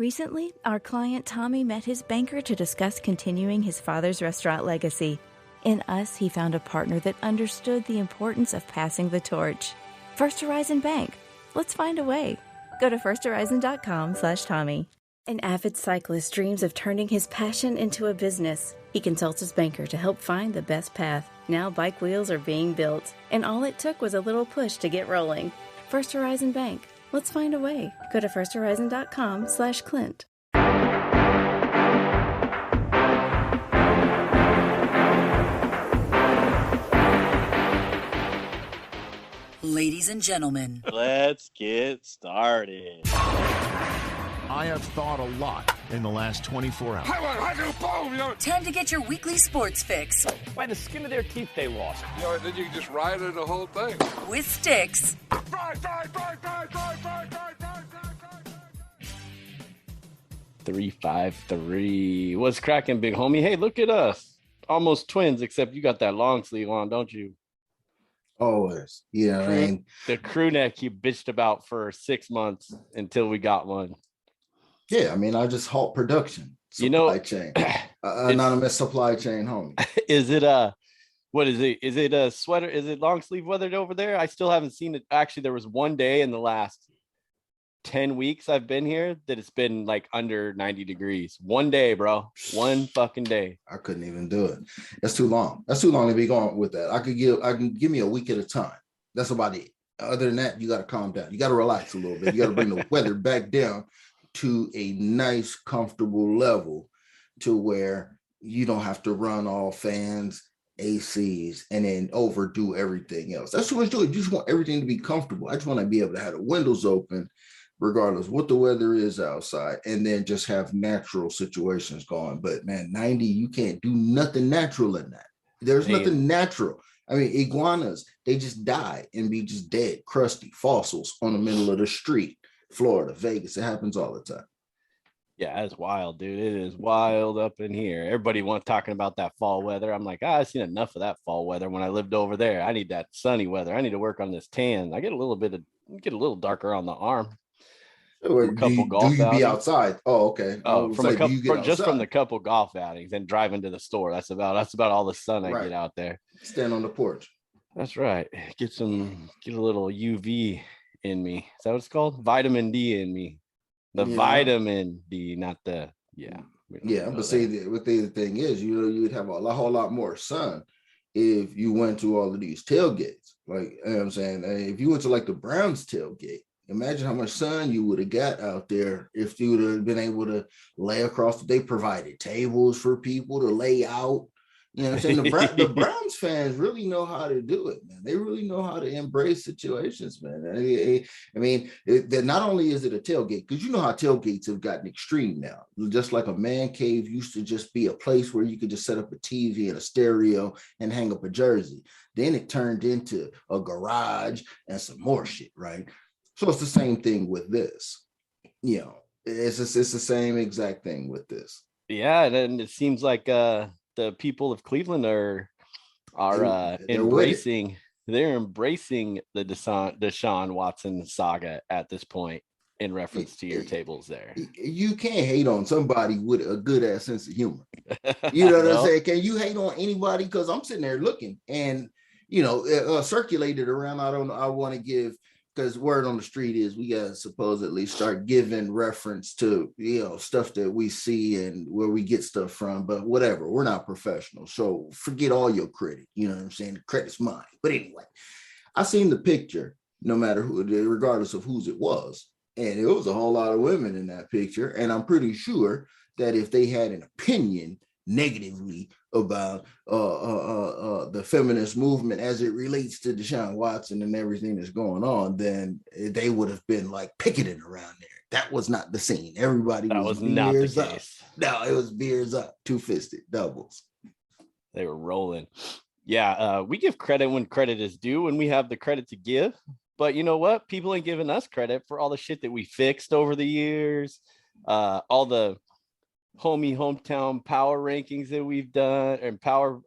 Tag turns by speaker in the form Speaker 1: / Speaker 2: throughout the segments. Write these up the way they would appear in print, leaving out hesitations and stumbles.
Speaker 1: Recently, our client Tommy met his banker to discuss continuing his father's restaurant legacy. In us, he found a partner that understood the importance of passing the torch. First Horizon Bank. Let's find a way. Go to firsthorizon.com/Tommy. An avid cyclist dreams of turning his passion into a business. He consults his banker to help find the best path. Now bike wheels are being built, and all it took was a little push to get rolling. First Horizon Bank. Let's find a way. Go to firsthorizon.com/Clint.
Speaker 2: Ladies and gentlemen,
Speaker 3: let's get started.
Speaker 4: I have thought a lot in the last 24 hours.
Speaker 2: Time to get your weekly sports fix.
Speaker 5: By the skin of their teeth, they lost.
Speaker 6: Then you can just ride it the whole thing.
Speaker 2: With Stix.
Speaker 3: 353. What's cracking, big homie? Hey, look at us. Almost twins, except you got that long sleeve on, don't you?
Speaker 7: Always. Yeah, I mean,
Speaker 3: the crew neck you bitched about for 6 months until we got one.
Speaker 7: Yeah, I mean, I just halt production. Supply chain. Anonymous supply chain, homie.
Speaker 3: Is it what is it? Is it a sweater? Is it long sleeve weathered over there? I still haven't seen it. Actually, there was one day in the last 10 weeks I've been here that it's been like under 90 degrees. One day, bro. One fucking day.
Speaker 7: I couldn't even do it. That's too long. That's too long to be going with that. I can give me a week at a time. That's about it. Other than that, you got to calm down. You got to relax a little bit. You got to bring the weather back down to a nice, comfortable level to where you don't have to run all fans, ACs, and then overdo everything else. That's what it's doing. You just want everything to be comfortable. I just want to be able to have the windows open regardless what the weather is outside, and then just have natural situations going. But man, 90, you can't do nothing natural in that. There's nothing natural. I mean, iguanas, they just die and be just dead, crusty fossils on the middle of the street. Florida, Vegas, it happens all the time.
Speaker 3: Yeah, it's wild, dude. It is wild up in here. Everybody wants talking about that fall weather. I'm like, I've seen enough of that fall weather when I lived over there. I need that sunny weather. I need to work on this tan. I get a little darker on the arm.
Speaker 7: Do you be outside? Oh, okay.
Speaker 3: From the couple golf outings and driving to the store. That's about all the sun I get out there.
Speaker 7: Stand on the porch.
Speaker 3: That's right. Get a little UV in me. Is that what it's called? Vitamin D in me. Vitamin D, not the
Speaker 7: But see, the thing is, you'd have a whole lot more sun if you went to all of these tailgates. Like, you know what I'm saying? If you went to like the Browns tailgate, imagine how much sun you would have got out there if you would have been able to lay across. They provided tables for people to lay out. You know what I'm saying? The Browns fans really know how to do it, man. They really know how to embrace situations, man. I mean, not only is it a tailgate, because you know how tailgates have gotten extreme now. Just like a man cave used to just be a place where you could just set up a TV and a stereo and hang up a jersey. Then it turned into a garage and some more shit, right? So it's the same thing with this. You know, it's the same exact thing with this.
Speaker 3: Yeah, and it seems like the people of Cleveland are embracing the Deshaun Watson saga at this point in reference to your tables there.
Speaker 7: You can't hate on somebody with a good ass sense of humor. You know what I'm saying? Can you hate on anybody? Because I'm sitting there looking and circulated around. I want to give, because word on the street is we got to supposedly start giving reference to, stuff that we see and where we get stuff from, but whatever, we're not professionals. So forget all your credit. You know what I'm saying? The credit's mine. But anyway, I seen the picture, no matter who, regardless of whose it was. And it was a whole lot of women in that picture. And I'm pretty sure that if they had an opinion negatively about the feminist movement as it relates to Deshaun Watson and everything that's going on, then they would have been like picketing around there. That was not the scene. Everybody was not the case. No, it was beers up, two-fisted doubles.
Speaker 3: They were rolling. Yeah, we give credit when credit is due, and we have the credit to give. But you know what? People ain't giving us credit for all the shit that we fixed over the years, all the hometown power rankings that we've done, and power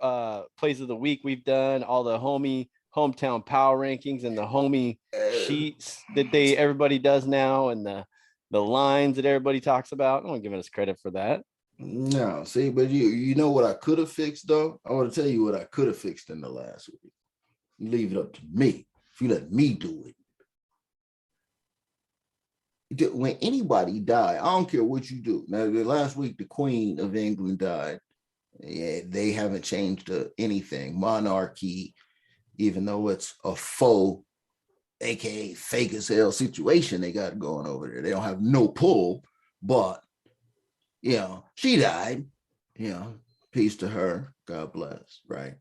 Speaker 3: plays of the week we've done, all the hometown power rankings and the homie sheets that everybody does now, and the the lines that everybody talks about. No one giving us credit for that.
Speaker 7: No, see, but you know what I could have fixed though? I want to tell you what I could have fixed in the last week. You leave it up to me. If you let me do it. When anybody die, I don't care what you do. Now, the last week, the Queen of England died. Yeah, they haven't changed anything. Monarchy, even though it's a faux, aka fake as hell situation they got going over there. They don't have no pull, but she died. Peace to her. God bless. Right.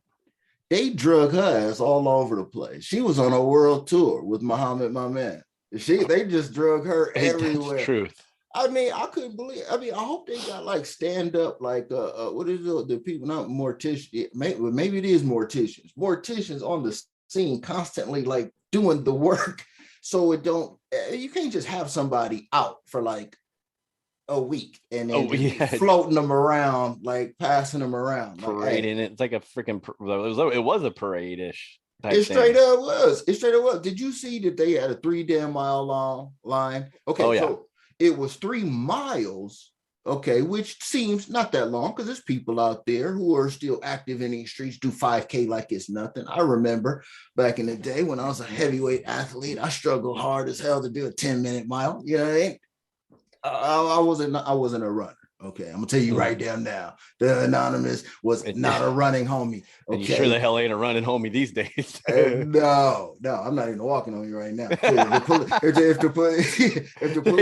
Speaker 7: They drug her ass all over the place. She was on a world tour with Muhammad, my man. They just drug her everywhere.
Speaker 3: That's truth.
Speaker 7: I mean, I couldn't believe. I mean, I hope they got like stand up, like what is it? The people, not morticians. Maybe it is morticians. Morticians on the scene constantly, like doing the work, so it don't. You can't just have somebody out for like a week and then floating them around, like passing them around,
Speaker 3: parading it. It's like a freaking. It was a parade-ish.
Speaker 7: It straight up was. Did you see that they had a 3 damn mile long line? Okay, so it was 3 miles. Okay, which seems not that long because there's people out there who are still active in these streets, do 5K like it's nothing. I remember back in the day when I was a heavyweight athlete, I struggled hard as hell to do a 10-minute mile. You know what I mean? I wasn't a runner. Okay, I'm gonna tell you right down now. The anonymous was not a running homie. Okay,
Speaker 3: you sure the hell ain't a running homie these days.
Speaker 7: No, I'm not even walking on you right now. If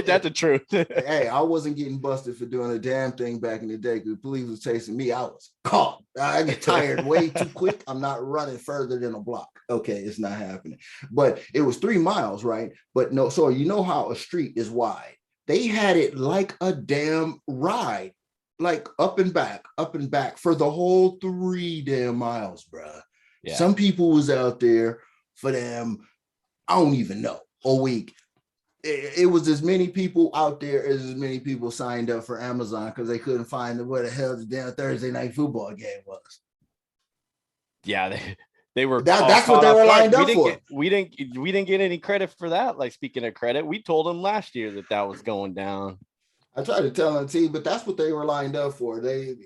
Speaker 3: that's the truth.
Speaker 7: Hey, I wasn't getting busted for doing a damn thing back in the day because the police was chasing me. I was caught. I get tired way too quick. I'm not running further than a block. Okay, it's not happening. But it was 3 miles, right? But no, so you know how a street is wide. They had it like a damn ride, like up and back for the whole 3 damn miles, bruh. Yeah. Some people was out there for them, I don't even know, a week. It was as many people out there as many people signed up for Amazon because they couldn't find where the hell the damn Thursday night football game was.
Speaker 3: Yeah, they were.
Speaker 7: That's what they were lined up for.
Speaker 3: We didn't get any credit for that. Like, speaking of credit, we told them last year that was going down.
Speaker 7: I tried to tell them, but that's what they were lined up for. They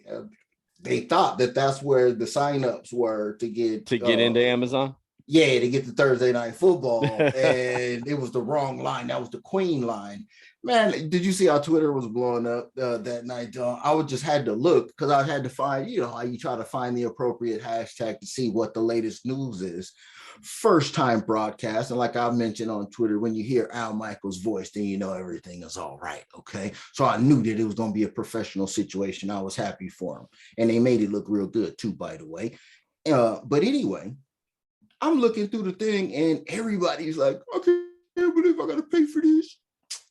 Speaker 7: thought that that's where the signups were to get
Speaker 3: into Amazon.
Speaker 7: Yeah, to get the Thursday night football, and it was the wrong line. That was the Queen line. Man, did you see how Twitter was blowing up that night? I would just had to look because I had to find, how you try to find the appropriate hashtag to see what the latest news is. First time broadcast. And like I mentioned on Twitter, when you hear Al Michaels' voice, then you know everything is all right. Okay. So I knew that it was going to be a professional situation. I was happy for him. And they made it look real good too, by the way. But anyway, I'm looking through the thing and everybody's like, okay, I can't believe I got to pay for this.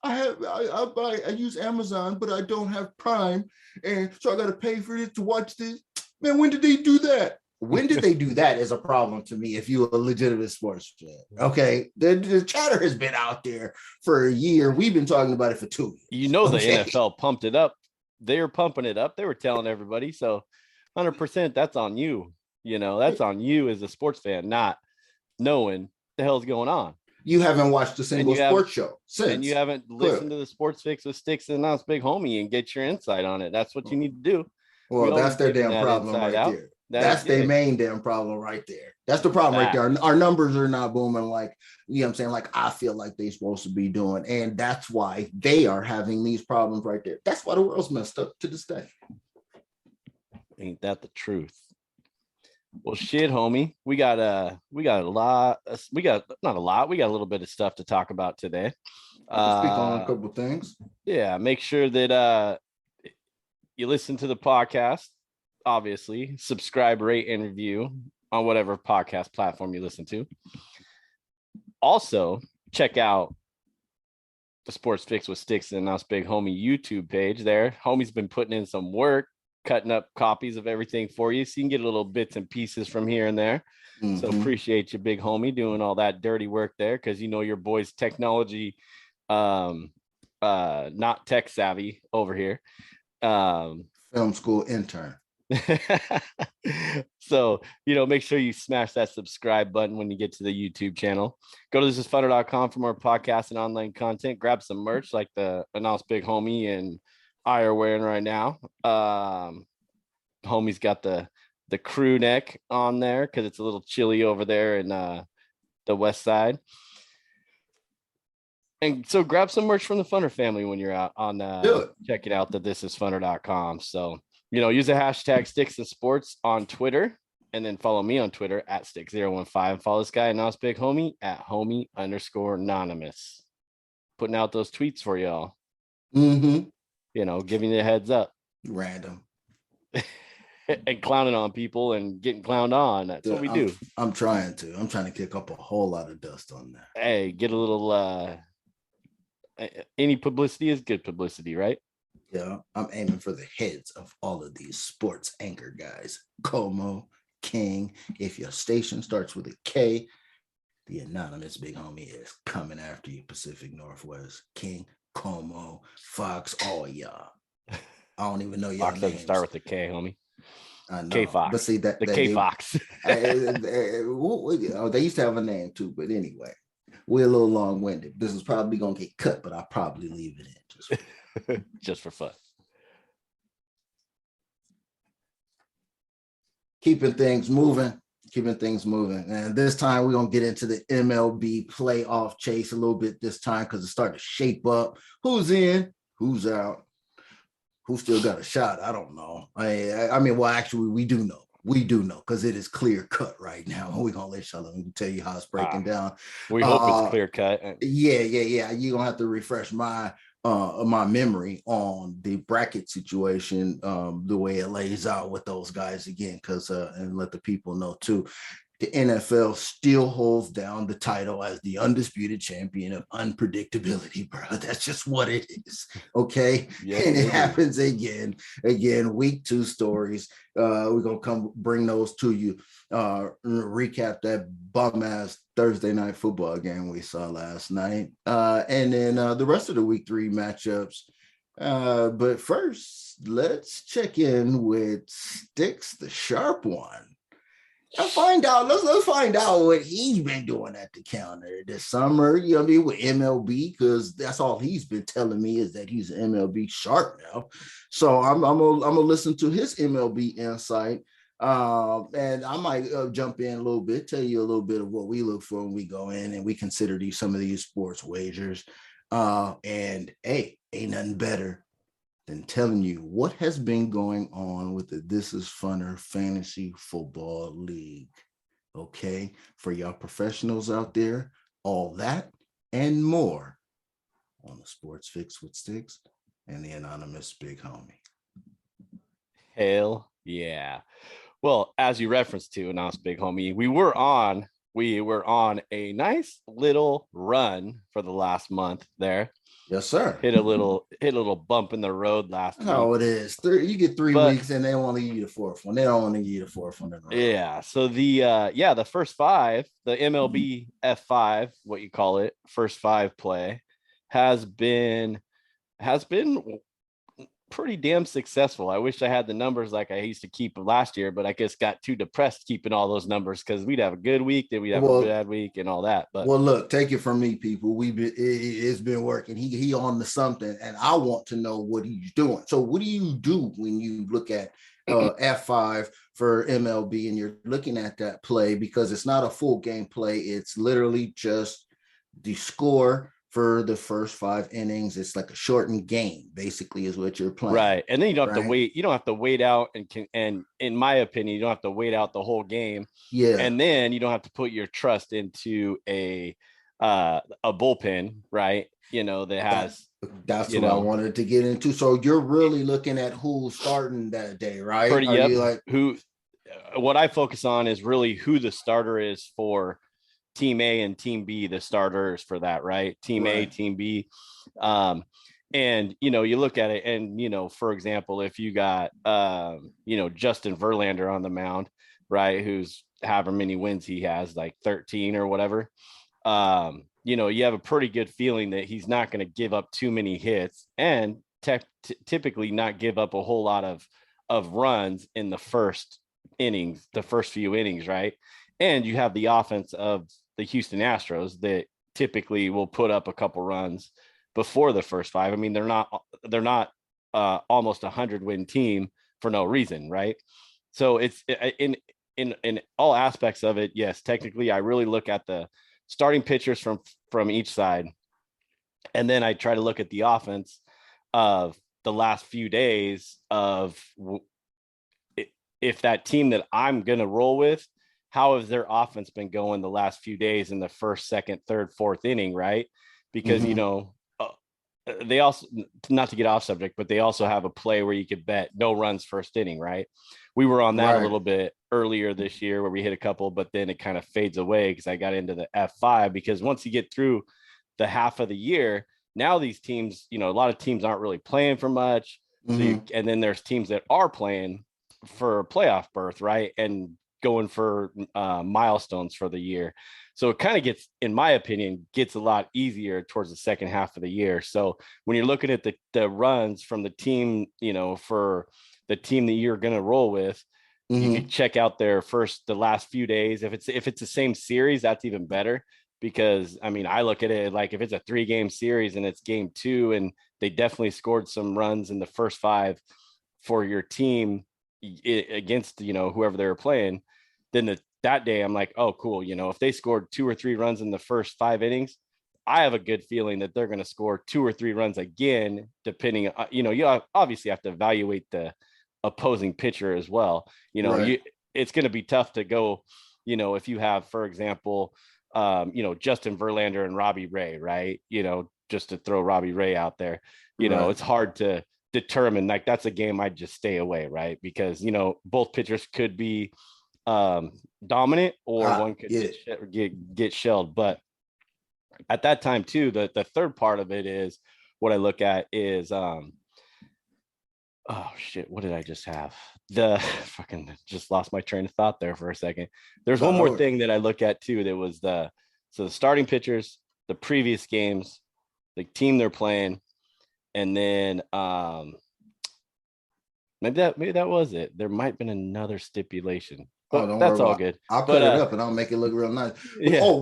Speaker 7: I use Amazon, but I don't have Prime, and so I got to pay for it to watch this. Man, when did they do that? When did they do that is a problem to me if you're a legitimate sports fan. Okay, the chatter has been out there for a year. We've been talking about it for 2 years.
Speaker 3: The NFL pumped it up. They were pumping it up. They were telling everybody. So 100%, that's on you. That's on you as a sports fan, not knowing the hell's going on.
Speaker 7: You haven't watched a single sports show since.
Speaker 3: And you haven't listened to the Sports Fix with Stix and Announce Big Homie and get your insight on it. That's what you need to do.
Speaker 7: Well, that's their damn problem right there. That's their main damn problem right there. That's the problem right there. Our numbers are not booming like, I'm saying, like I feel like they're supposed to be doing. And that's why they are having these problems right there. That's why the world's messed up to this day.
Speaker 3: Ain't that the truth? Well, shit, homie. We got a lot. We got not a lot. We got a little bit of stuff to talk about today.
Speaker 7: Speak on a couple things.
Speaker 3: Yeah, make sure that you listen to the podcast. Obviously, subscribe, rate, and review on whatever podcast platform you listen to. Also, check out the Sports Fix with Stix and Announce Big Homie YouTube page. There, homie's been putting in some work, cutting up copies of everything for you, so you can get little bits and pieces from here and there. Mm-hmm. So appreciate you, big homie, doing all that dirty work there, because your boy's technology not tech savvy over here.
Speaker 7: Film school intern.
Speaker 3: So, make sure you smash that subscribe so, make sure you smash that subscribe button when you get to the YouTube channel. Go to thisisfunner.com for more podcasts and online content. Grab some merch like the Announce Big Homie and I are wearing right now. Homie's got the crew neck on there because it's a little chilly over there in the west side. And so grab some merch from the Funner family when you're out on checking out the thisisfunner.com. So, use the hashtag Stix and Sports on Twitter, and then follow me on Twitter at Stix015. Follow this guy, Announce Big Homie, at homie_anonymous. Putting out those tweets for y'all.
Speaker 7: Mm-hmm.
Speaker 3: Giving you a heads up.
Speaker 7: Random.
Speaker 3: And clowning on people and getting clowned on. That's what we do.
Speaker 7: I'm trying to kick up a whole lot of dust on that.
Speaker 3: Hey, get a little any publicity is good publicity, right?
Speaker 7: Yeah, I'm aiming for the heads of all of these sports anchor guys. Como, King. If your station starts with a K, the anonymous big homie is coming after you. Pacific Northwest, King, Como, Fox, all y'all. I don't even know y'all
Speaker 3: Fox
Speaker 7: names.
Speaker 3: doesn't start with the K, homie.
Speaker 7: I know.
Speaker 3: K-Fox.
Speaker 7: But see that
Speaker 3: the K-Fox.
Speaker 7: They used to have a name too, but anyway, we're a little long-winded. This is probably gonna get cut, but I'll probably leave it in
Speaker 3: just for fun.
Speaker 7: Keeping things moving. And this time we're gonna get into the MLB playoff chase a little bit this time because it's starting to shape up. Who's in? Who's out? Who still got a shot? I don't know. I mean, well, actually, we do know. Because it is clear cut right now. We're gonna let y'all tell you how it's breaking down.
Speaker 3: We hope it's clear cut.
Speaker 7: Yeah. You're gonna have to refresh my memory on the bracket situation, the way it lays out with those guys again, because and let the people know too. The NFL still holds down the title as the undisputed champion of unpredictability, bro. That's just what it is. Okay. Yes, and it happens again, week 2 stories. We're going to come bring those to you. Recap that bum ass Thursday night football game we saw last night. And then the rest of the week 3 matchups. But first, let's check in with Stix, the sharp one. Let's find out what he's been doing at the counter this summer, with MLB, because that's all he's been telling me is that he's an MLB sharp now. So I'm gonna listen to his MLB insight, and I might jump in a little bit, tell you a little bit of what we look for when we go in and we consider some of these sports wagers. And hey, ain't nothing better than telling you what has been going on with the This Is Funner Fantasy Football League. Okay, for y'all professionals out there, all that and more on the Sports Fix with Stix and the anonymous big homie.
Speaker 3: Hell yeah. Well, as you referenced to announce big homie, we were on a nice little run for the last month there.
Speaker 7: Yes, sir.
Speaker 3: Hit a little bump in the road last week.
Speaker 7: Oh, it is. You get 3 weeks and they want to give you the 4th one. They don't want to give you the 4th one in a row.
Speaker 3: Yeah. So the first 5, the MLB F5, what you call it, first 5 play has been pretty damn successful. I wish I had the numbers like I used to keep last year, but I guess got too depressed keeping all those numbers because we'd have a good week, then we'd have a bad week and all that. But
Speaker 7: look, take it from me, people. It's been working. He on to something, and I want to know what he's doing. So what do you do when you look at F5 for MLB and you're looking at that play, because it's not a full game play. It's literally just the score for the first 5 innings. It's like a shortened game, basically, is what you're playing.
Speaker 3: Right. And then you don't have to wait. You don't have to wait out and in my opinion, you don't have to wait out the whole game.
Speaker 7: Yeah.
Speaker 3: And then you don't have to put your trust into a bullpen, right? That has
Speaker 7: that's what I wanted to get into. So you're really looking at who's starting that day, right?
Speaker 3: What I focus on is really who the starter is for Team A and Team B, the starters for that, right? Team A, Team B. And, you look at it and, for example, if you got, Justin Verlander on the mound, right, who's however many wins he has, like 13 or whatever, you have a pretty good feeling that he's not going to give up too many hits and typically not give up a whole lot of of runs in the first innings, the first few innings, right? And you have the offense of the Houston Astros that typically will put up a couple runs before the first five. I mean, they're not almost 100-win team for no reason, right? So it's in all aspects of it. Yes, technically, I really look at the starting pitchers from each side, and then I try to look at the offense of the last few days of if that team that I'm going to roll with, how has their offense been going the last few days in the first, second, third, fourth inning, right? Because, they also, not to get off subject, but they also have a play where you could bet no runs first inning, right? We were on that a little bit earlier this year where we hit a couple, but then it kind of fades away because I got into the F5 because once you get through the half of the year, now these teams, a lot of teams aren't really playing for much. So and then there's teams that are playing for a playoff berth, right? And going for milestones for the year. So it kind of gets, in my opinion, gets a lot easier towards the second half of the year. So when you're looking at the runs from the team, for the team that you're going to roll with, you can check out their the last few days. If it's the same series, that's even better. Because I mean, I look at it like if it's a 3-game series and it's game 2 and they definitely scored some runs in the first 5 for your team against, whoever they were playing, then that day I'm like, oh, cool. If they scored 2 or 3 runs in the first 5 innings, I have a good feeling that they're going to score 2 or 3 runs again, depending, you obviously have to evaluate the opposing pitcher as well. It's going to be tough to go, if you have, for example, Justin Verlander and Robbie Ray, right? Just to throw Robbie Ray out there, it's hard to determine, like, that's a game I'd just stay away, right? Because, both pitchers could be dominant or one could get shelled. But at that time too, the third part of it is what I look at is, oh shit, what did I just have? Fucking just lost my train of thought there for a second. There's one more thing that I look at too. That was the starting pitchers, the previous games, the team they're playing, and then maybe that was it. There might have been another stipulation. But that's all good.
Speaker 7: I'll cut it up and I'll make it look real nice. Yeah. Oh,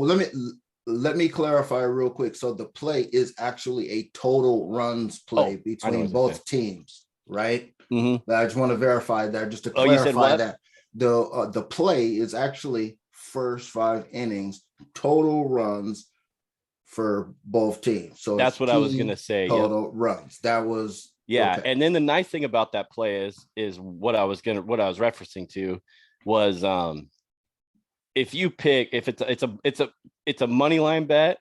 Speaker 7: let me clarify real quick. So the play is actually a total runs play between both teams, right? Mm-hmm. I just want to verify that, just to clarify that the play is actually first 5 innings, total runs for both teams. So
Speaker 3: that's what I was gonna say.
Speaker 7: Total runs. That was
Speaker 3: okay. And then the nice thing about that play is what I was referencing to was if it's a money line bet,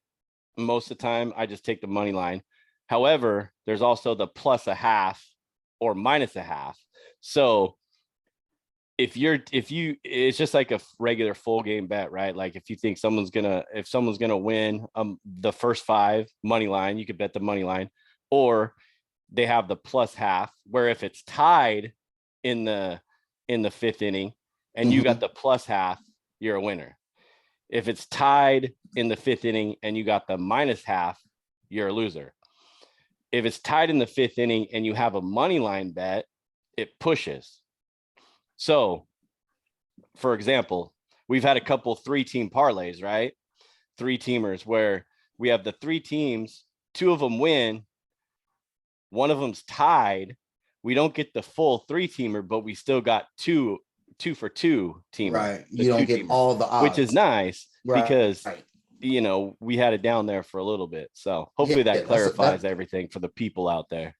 Speaker 3: most of the time I just take the money line. However, there's also the plus a half or minus a half. So if it's just like a regular full game bet, right? Like if you think someone's gonna win the first 5 money line, you could bet the money line, or they have the plus half, where if it's tied in the 5th inning and you got the plus half, you're a winner. If it's tied in the 5th inning and you got the minus half, you're a loser. If it's tied in the 5th inning and you have a money line bet, it pushes. So, for example, we've had a couple 3-team parlays, right? 3-teamers where we have the 3 teams, 2 of them win, 1 of them's tied. We don't get the full 3-teamer, but we still got 2 for 2 teamers.
Speaker 7: Right. You don't get all the odds,
Speaker 3: which is nice because we had it down there for a little bit. So hopefully that clarifies everything for the people out there.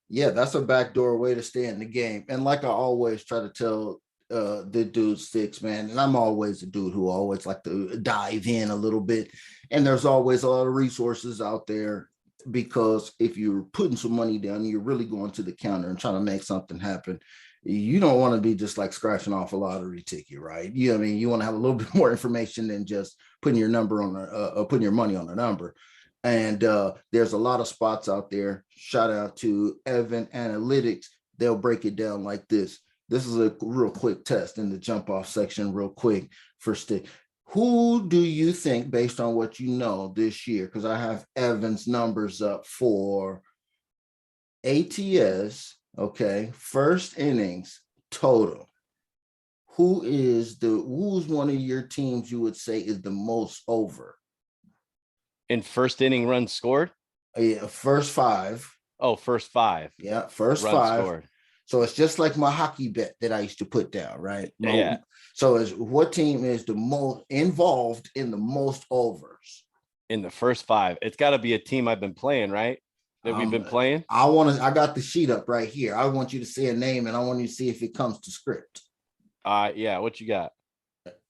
Speaker 7: Yeah, that's a backdoor way to stay in the game. And like I always try to tell the dude Stix, man, and I'm always a dude who always like to dive in a little bit. And there's always a lot of resources out there, because if you're putting some money down and you're really going to the counter and trying to make something happen, you don't want to be just like scratching off a lottery ticket, right? You know what I mean? You want to have a little bit more information than just putting your number on putting your money on a number. And there's a lot of spots out there. Shout out to Evan Analytics. They'll break it down like this. This is a real quick test in the jump off section, real quick for Stix. Who do you think, based on what you know this year, because I have Evan's numbers up for ATS, Okay. First innings total. Who's one of your teams you would say is the most over?
Speaker 3: In first inning runs scored?
Speaker 7: Yeah, first five.
Speaker 3: Oh, first five.
Speaker 7: Yeah, first
Speaker 3: runs
Speaker 7: five.
Speaker 3: scored.
Speaker 7: So it's just like my hockey bet that I used to put down, right?
Speaker 3: Yeah.
Speaker 7: So is what team is the most involved in the most overs?
Speaker 3: In the first five. It's got to be a team I've been playing, right? That we've been playing.
Speaker 7: I got the sheet up right here. I want you to say a name and I want you to see if it comes to script.
Speaker 3: Yeah, what you got?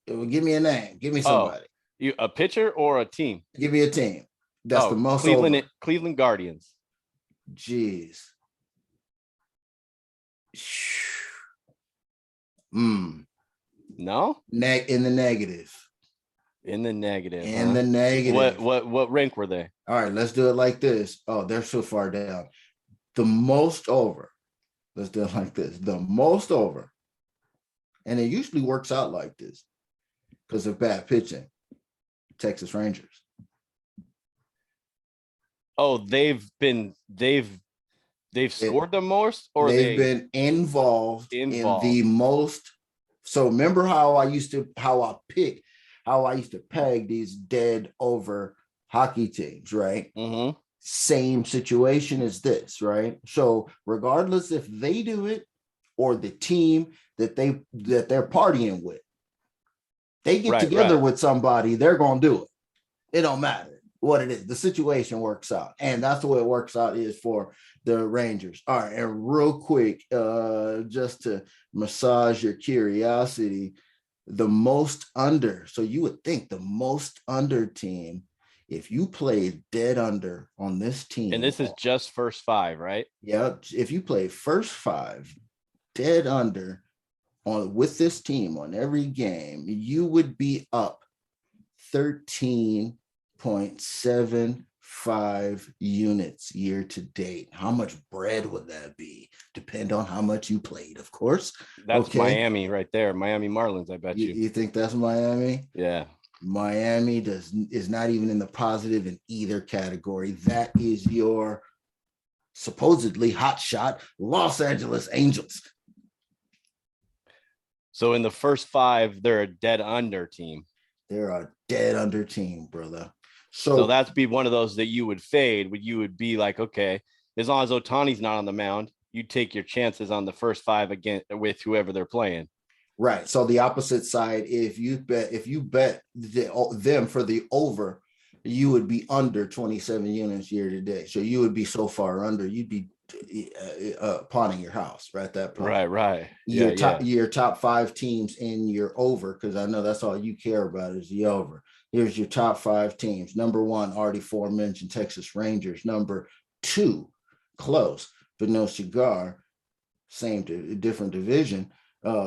Speaker 7: Give me a name. Give me somebody.
Speaker 3: You a pitcher or a team?
Speaker 7: Give me a team. That's the most
Speaker 3: Cleveland
Speaker 7: over.
Speaker 3: Cleveland Guardians.
Speaker 7: Jeez.
Speaker 3: No?
Speaker 7: In the negative.
Speaker 3: In the negative.
Speaker 7: In the negative.
Speaker 3: What rank were they?
Speaker 7: All right, let's do it like this. Oh, they're so far down. The most over. Let's do it like this. The most over. And it usually works out like this because of bad pitching. Texas Rangers.
Speaker 3: Oh, they've scored the most, or
Speaker 7: they've been involved in the most. So remember how I used to peg these dead over hockey teams, right?
Speaker 3: Mm-hmm.
Speaker 7: Same situation as this, right? So regardless if they do it or the team that they're partying with, they get together with somebody, they're gonna do it. It don't matter what it is. The situation works out, and that's the way it works out is for the Rangers. All right, and real quick, just to massage your curiosity, the most under. So you would think the most under team, if you played dead under on this team,
Speaker 3: and this is just first five, right?
Speaker 7: Yeah, if you play first five dead under with this team on every game, you would be up 13.75 units year to date. How much bread would that be? Depend on how much you played, of course.
Speaker 3: That's okay. Miami right there. Miami Marlins, I bet you.
Speaker 7: You think that's Miami?
Speaker 3: Yeah.
Speaker 7: Miami is not even in the positive in either category. That is your supposedly hot shot Los Angeles Angels.
Speaker 3: So in the first five, they're a dead under team.
Speaker 7: They're a dead under team, brother.
Speaker 3: So that's be one of those that you would fade. You would be like, okay, as long as Ohtani's not on the mound, you take your chances on the first five again with whoever they're playing.
Speaker 7: Right. So the opposite side, if you bet them for the over, you would be under 27 units year to date. So you would be so far under, you'd be pawning your house right at that point.
Speaker 3: Right.
Speaker 7: Your top five teams in your over, because I know that's all you care about is the over. Here's your top five teams. Number one, already aforementioned Texas Rangers. Number two, close but no cigar, different division.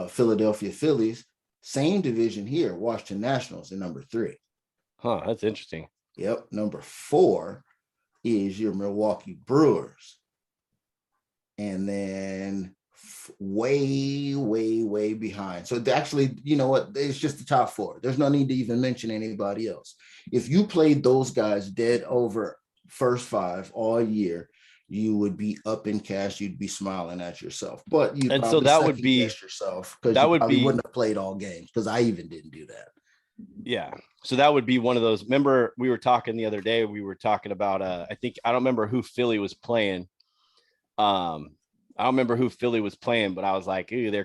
Speaker 7: Philadelphia Phillies, same division here. Washington Nationals in number three.
Speaker 3: Huh, that's interesting.
Speaker 7: Yep. Number four is your Milwaukee Brewers. And then way behind. So actually, you know what? It's just the top four. There's no need to even mention anybody else. If you played those guys dead over first five all year, you would be up in cash. You'd be smiling at yourself. But you
Speaker 3: and so that would be
Speaker 7: yourself because you probably wouldn't have played all games because I even didn't do that.
Speaker 3: Yeah. So that would be one of those. Remember, we were talking the other day. We were talking about I don't remember who Philly was playing. I don't remember who Philly was playing, but I was like, ooh, they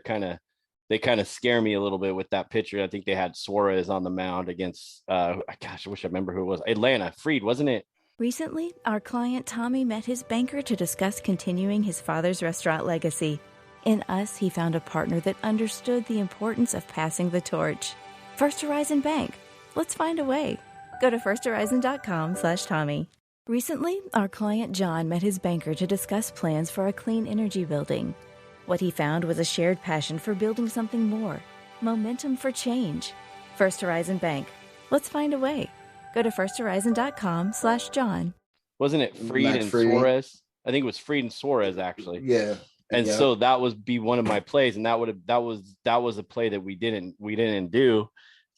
Speaker 3: kind of scare me a little bit with that pitcher. I think they had Suarez on the mound against I wish I remember who it was. Atlanta, Fried, wasn't it?
Speaker 1: Recently, our client Tommy met his banker to discuss continuing his father's restaurant legacy. In us, he found a partner that understood the importance of passing the torch. First Horizon Bank. Let's find a way. Go to firsthorizon.com/Tommy. Recently, our client John met his banker to discuss plans for a clean energy building. What he found was a shared passion for building something more. Momentum for change. First Horizon Bank. Let's find a way. Go to firsthorizon.com/John.
Speaker 3: Wasn't it Fried and Suarez? I think it was Fried and Suarez actually.
Speaker 7: Yeah.
Speaker 3: And so that would be one of my plays, and that was a play that we didn't do,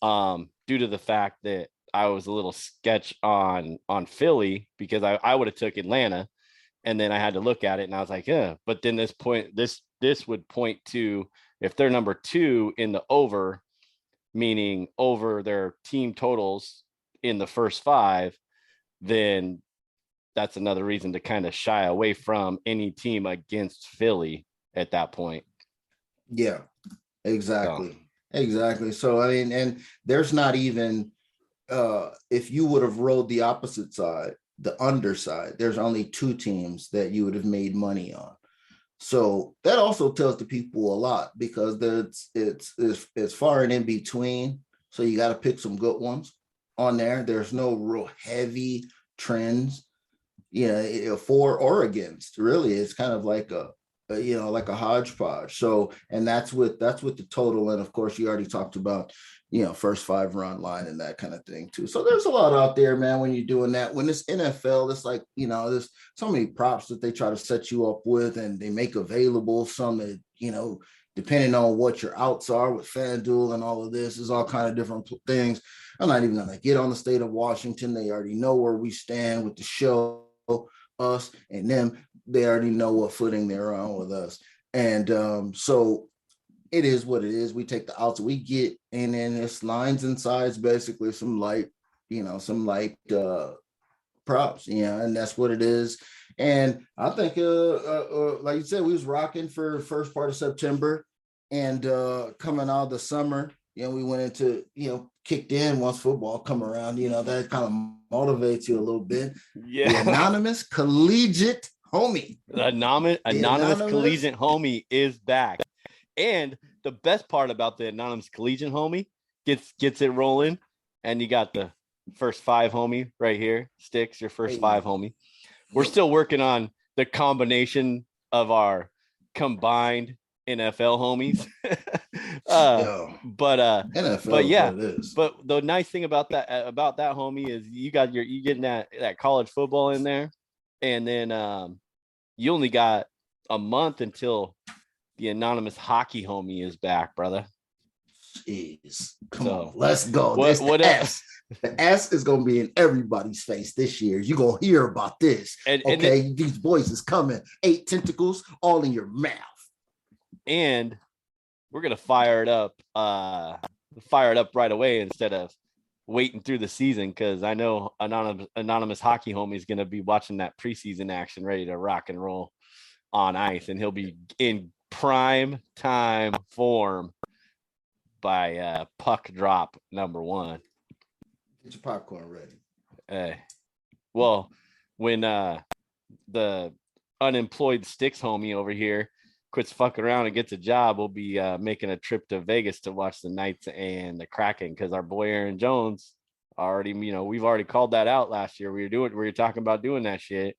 Speaker 3: due to the fact that I was a little sketch on Philly because I would have took Atlanta, And then I had to look at it and I was like, yeah, but then this would point to if they're number 2 in the over, meaning over their team totals in the first 5, then that's another reason to kind of shy away from any team against Philly at that point.
Speaker 7: Yeah, exactly. Exactly. So, I mean, and there's not even, if you would have rolled the opposite side, the underside, there's only 2 teams that you would have made money on. So that also tells the people a lot, because it's far and in between. So you got to pick some good ones on there. There's no real heavy trends, for or against. Really, it's kind of like like a hodgepodge. So, and that's with the total. And of course, you already talked about, first 5 run line and that kind of thing too. So there's a lot out there, man, when you're doing that. When it's NFL, it's like, there's so many props that they try to set you up with, and they make available some that, depending on what your outs are with FanDuel and all of this, is all kind of different things. I'm not even going to get on the state of Washington. They already know where we stand with the show, us and them. They already know what footing they're on with us. And so it is what it is. We take the outs we get, and then it's lines and sides, basically some light props, and that's what it is. And I think, like you said, we was rocking for first part of September, and coming out of the summer, we went into, kicked in once football come around, that kind of motivates you a little bit.
Speaker 3: Yeah.
Speaker 7: The anonymous collegiate homie.
Speaker 3: The anonymous collegiate homie is back. And the best part about the anonymous collegiate homie gets it rolling. And you got the first 5 homie right here. Stix, your first 5 homie. We're still working on the combination of our combined NFL homies.
Speaker 7: NFL,
Speaker 3: but yeah,
Speaker 7: what it is.
Speaker 3: But the nice thing about that homie is you getting that college football in there, and then you only got a month until the anonymous hockey homie is back, brother.
Speaker 7: Jeez, come on, let's go. What else? The S is gonna be in everybody's face this year. You're gonna hear about this. These boys is coming. 8 tentacles all in your mouth.
Speaker 3: And we're gonna fire it up right away instead of waiting through the season, because I know anonymous hockey homie is gonna be watching that preseason action, ready to rock and roll on ice, and he'll be in prime time form by puck drop number 1.
Speaker 7: Get your popcorn ready.
Speaker 3: Hey, well, when the unemployed Stix homie over here quits fucking around and gets a job, we'll be making a trip to Vegas to watch the Knights and the Kraken, because our boy Aaron Jones already, we've already called that out last year. We were talking about doing that shit.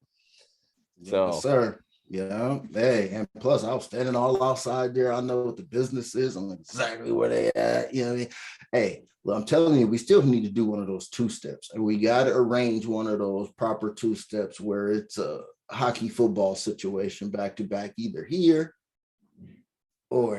Speaker 3: So,
Speaker 7: yes, sir. Yeah. Hey, and plus I was standing all outside there. I know what the business is. I know exactly where they at. You know what I mean? Hey, well, I'm telling you, we still need to do one of those 2 steps. And we got to arrange one of those proper 2 steps where it's a hockey football situation back to back, either here or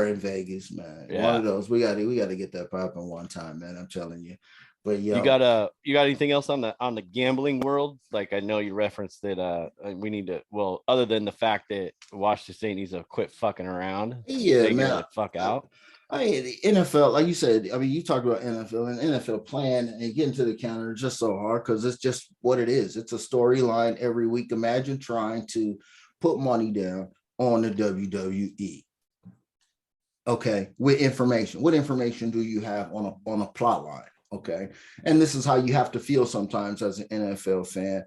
Speaker 7: in Vegas, man. Yeah. One of those. We got to get that popping one time, man. I'm telling you. But
Speaker 3: you got anything else on the gambling world? Like, I know you referenced that we need to, well, other than the fact that Washington State needs to quit fucking around.
Speaker 7: Yeah, man.
Speaker 3: Fuck out.
Speaker 7: I mean, the NFL, like you said, I mean, you talked about NFL and NFL plan, and getting to the counter is just so hard, because it's just what it is. It's a storyline every week. Imagine trying to put money down on the WWE. Okay, with information. What information do you have on a plot line? Okay. And this is how you have to feel sometimes as an NFL fan.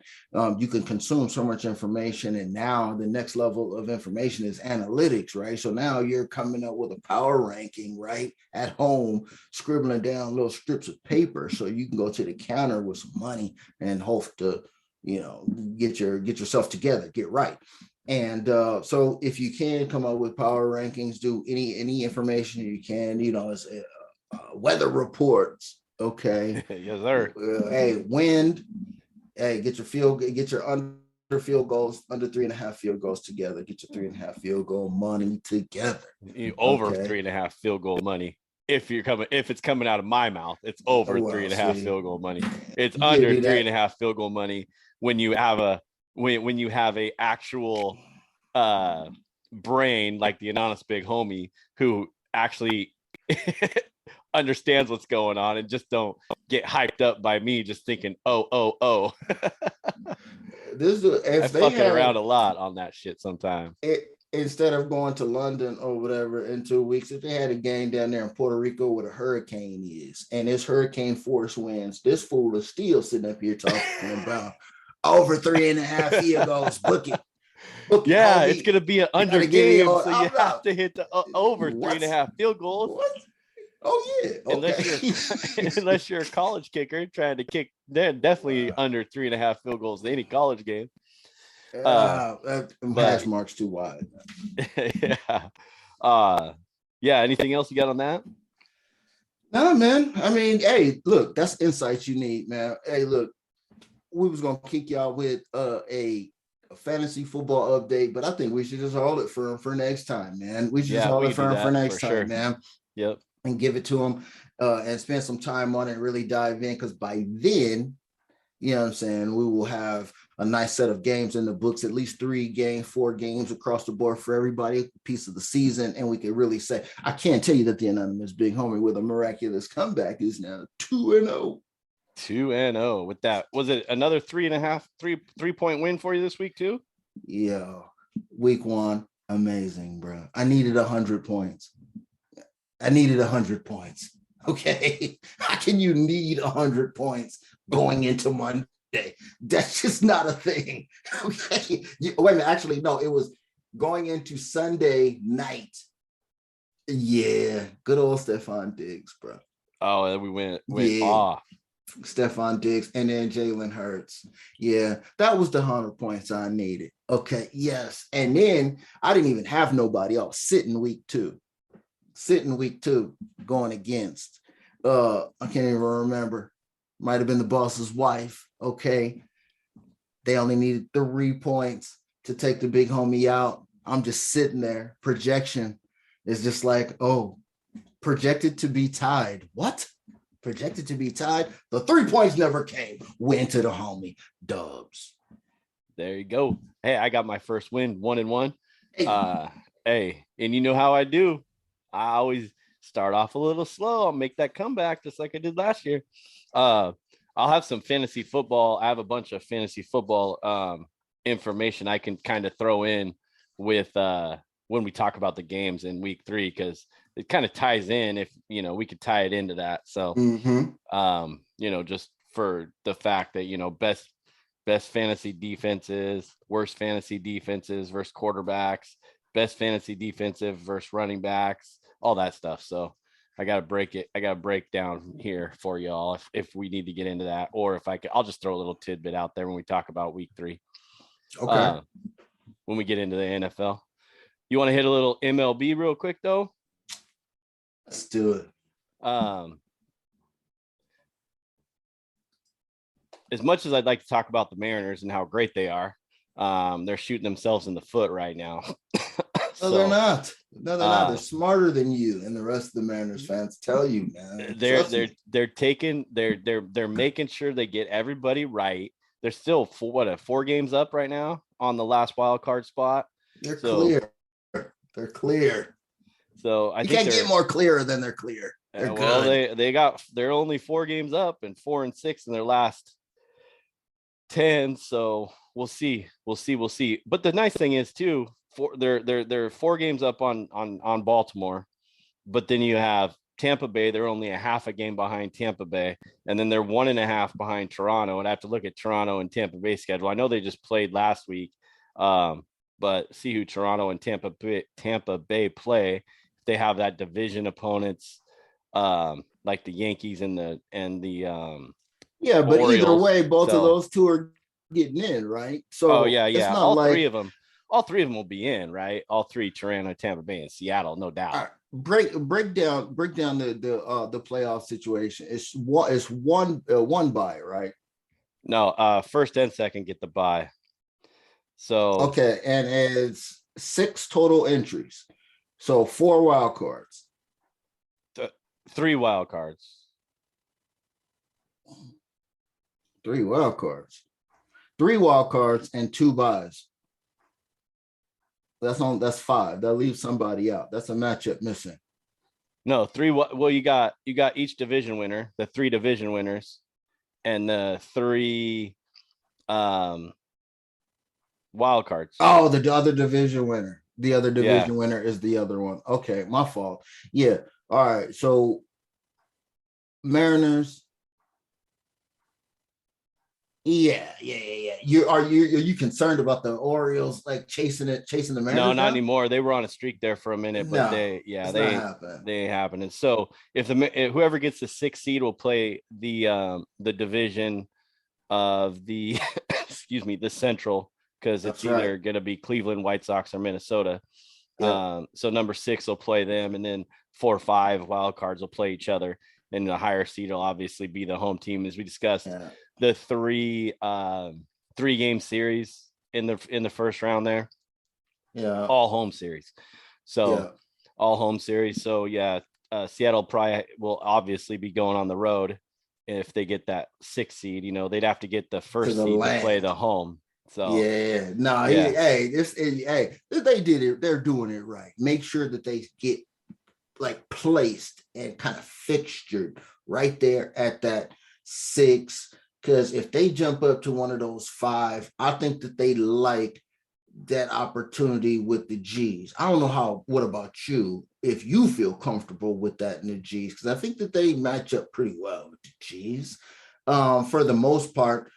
Speaker 7: You can consume so much information, and now the next level of information is analytics, right? So now you're coming up with a power ranking, right? At home, scribbling down little strips of paper so you can go to the counter with some money and hope to, get yourself together, get right. And so if you can come up with power rankings, do any information you can, it's weather reports. Okay.
Speaker 3: Yes, sir.
Speaker 7: Hey, wind. Hey, get your under field goals, under 3.5 field goals together. Get your 3.5 field goal money together.
Speaker 3: Over 3.5 field goal money. If it's coming out of my mouth, it's over 3.5 field goal money. It's under 3.5 field goal money when you have when you have a actual brain like the anonymous big homie who actually understands what's going on and just don't get hyped up by me just thinking, oh.
Speaker 7: This is
Speaker 3: I fucking around a lot on that shit sometimes.
Speaker 7: Instead of going to London or whatever in 2 weeks, if they had a game down there in Puerto Rico where a hurricane is and it's hurricane force winds, this fool is still sitting up here talking about over 3.5 field goals. Book it.
Speaker 3: Yeah, it's gonna be an under game, so you have to hit the over 3.5 field goals.
Speaker 7: What? Oh yeah. Okay.
Speaker 3: Unless you're a college kicker trying to kick, they're definitely under 3.5 field goals in any college game.
Speaker 7: Hash marks too wide.
Speaker 3: Yeah. Anything else you got on that?
Speaker 7: No, man. I mean, hey, look, that's insights you need, man. Hey, look, we was gonna kick y'all with a fantasy football update, but I think we should just hold it for next time, man. We should just hold it for next time, man.
Speaker 3: Yep.
Speaker 7: And give it to them and spend some time on it and really dive in, because by then, you know what I'm saying, we will have a nice set of games in the books, at least 4 games across the board for everybody, a piece of the season. And we can really say, I can't tell you that the anonymous big homie with a miraculous comeback is now 2-0.
Speaker 3: 2-0 with that. Was it another 3.5 win for you this week too?
Speaker 7: Yeah. Week 1, amazing, bro. I needed 100 points. Okay. How can you need 100 points going into Monday? That's just not a thing. Okay. Wait a minute. Actually, no, it was going into Sunday night. Yeah. Good old Stephon Diggs, bro.
Speaker 3: Oh, we went off.
Speaker 7: Stephon Diggs and then Jalen Hurts. Yeah, that was the 100 points I needed. Okay. Yes. And then I didn't even have nobody else sitting week 2. Going against I can't even remember, might have been the boss's wife. Okay, they only needed 3 points to take the big homie out. I'm just sitting there. Projection is just like, oh, projected to be tied. What? Projected to be tied? The 3 points never came. Went to the homie. Dubs.
Speaker 3: There you go. Hey, I got my first win, 1-1. Hey, and you know how I do. I always start off a little slow. I'll make that comeback just like I did last year. I'll have some fantasy football. I have a bunch of fantasy football information I can kind of throw in with when we talk about the games in week 3, because it kind of ties in if, we could tie it into that. So, just for the fact that, best fantasy defenses, worst fantasy defenses versus quarterbacks, best fantasy defensive versus running backs, all that stuff. So I got to break down here for y'all if we need to get into that, or if I'll just throw a little tidbit out there when we talk about week 3.
Speaker 7: Okay.
Speaker 3: When we get into the NFL, you want to hit a little MLB real quick though?
Speaker 7: Let's do it.
Speaker 3: As much as I'd like to talk about the Mariners and how great they are, they're shooting themselves in the foot right now.
Speaker 7: No, they're not. No, they're not. They're smarter than you and the rest of the Mariners fans tell you, man.
Speaker 3: They're making sure they get everybody right. They're still 4 games up right now on the last wild card spot.
Speaker 7: They're clear. They're clear.
Speaker 3: So I
Speaker 7: think
Speaker 3: can't
Speaker 7: get more clearer than they're clear. They're good.
Speaker 3: They're only 4 games up and 4-6 in their last 10. So we'll see. But the nice thing is too, they're 4 games up on Baltimore, but then you have Tampa Bay. They're only a half a game behind Tampa Bay, and then they're 1.5 behind Toronto. And I have to look at Toronto and Tampa Bay schedule. I know they just played last week, but see who Toronto and Tampa Bay play. If they have that division opponents, like the Yankees and the
Speaker 7: yeah, but Orioles. Either way, both of those two are getting in, right? So
Speaker 3: yeah. All 3 of them. All 3 of them will be in, right? All 3, Toronto, Tampa Bay, and Seattle, no doubt.
Speaker 7: Right. Break down the playoff situation. It's one bye, right?
Speaker 3: No, first and second get the bye. So
Speaker 7: okay, and it's 6 total entries. So 4 wild cards.
Speaker 3: 3 wild cards.
Speaker 7: 3 wild cards. 3 wild cards and 2 buys. That's 5. That leaves somebody out. That's a matchup missing.
Speaker 3: No, 3. Well, you got each division winner, the 3 division winners, and the 3 wild cards.
Speaker 7: Oh, the other division winner. The other division winner is the other one. Okay, my fault. Yeah. All right. So Mariners. Yeah. Are you concerned about the Orioles like chasing the Mariners?
Speaker 3: No, not
Speaker 7: down?
Speaker 3: anymore. They were on a streak there for a minute, but they ain't happening. So if whoever gets the 6th seed will play the division of the excuse me, the Central, because it's either going to be Cleveland, White Sox, or Minnesota. Yeah. So number 6 will play them, and then 4 or 5 wild cards will play each other, and the higher seed will obviously be the home team, as we discussed. Yeah. The 3 game series in the first round there. Yeah. All home series. So all home series. So Seattle probably will obviously be going on the road if they get that 6th seed. You know, they'd have to get the 1st seed to play the home. So
Speaker 7: they did it. They're doing it right. Make sure that they get like placed and kind of fixtured right there at that 6. Because if they jump up to one of those 5, I think that they like that opportunity with the G's. I don't know what about you, if you feel comfortable with that in the G's, because I think that they match up pretty well with the G's for the most part.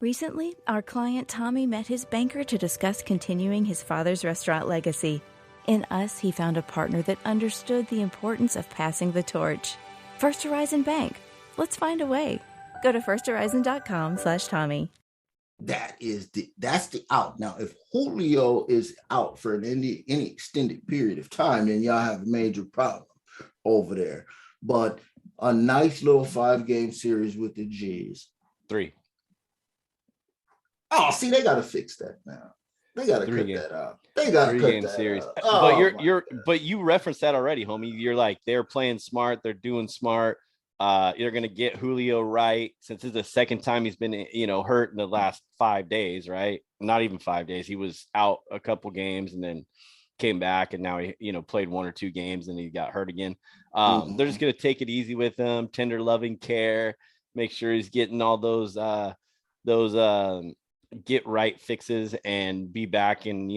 Speaker 1: Recently, our client Tommy met his banker to discuss continuing his father's restaurant legacy. In us, he found a partner that understood the importance of passing the torch. First Horizon Bank. Let's find a way. Go to firsthorizon.com/Tommy.
Speaker 7: That's the out. Now, if Julio is out for any extended period of time, then y'all have a major problem over there. But a nice little 5-game series with the G's.
Speaker 3: 3.
Speaker 7: Oh, see, they got to fix that now. They got to cut that out. They got to cut that series.
Speaker 3: But you referenced that already, homie. You're like, they're playing smart. They're doing smart. You're going to get Julio right, since it's the second time he's been, hurt in the last 5 days, right? Not even 5 days. He was out a couple games and then came back, and now he, played 1 or 2 games and he got hurt again. They're just going to take it easy with him, tender loving care, make sure he's getting all those get right fixes, and be back in,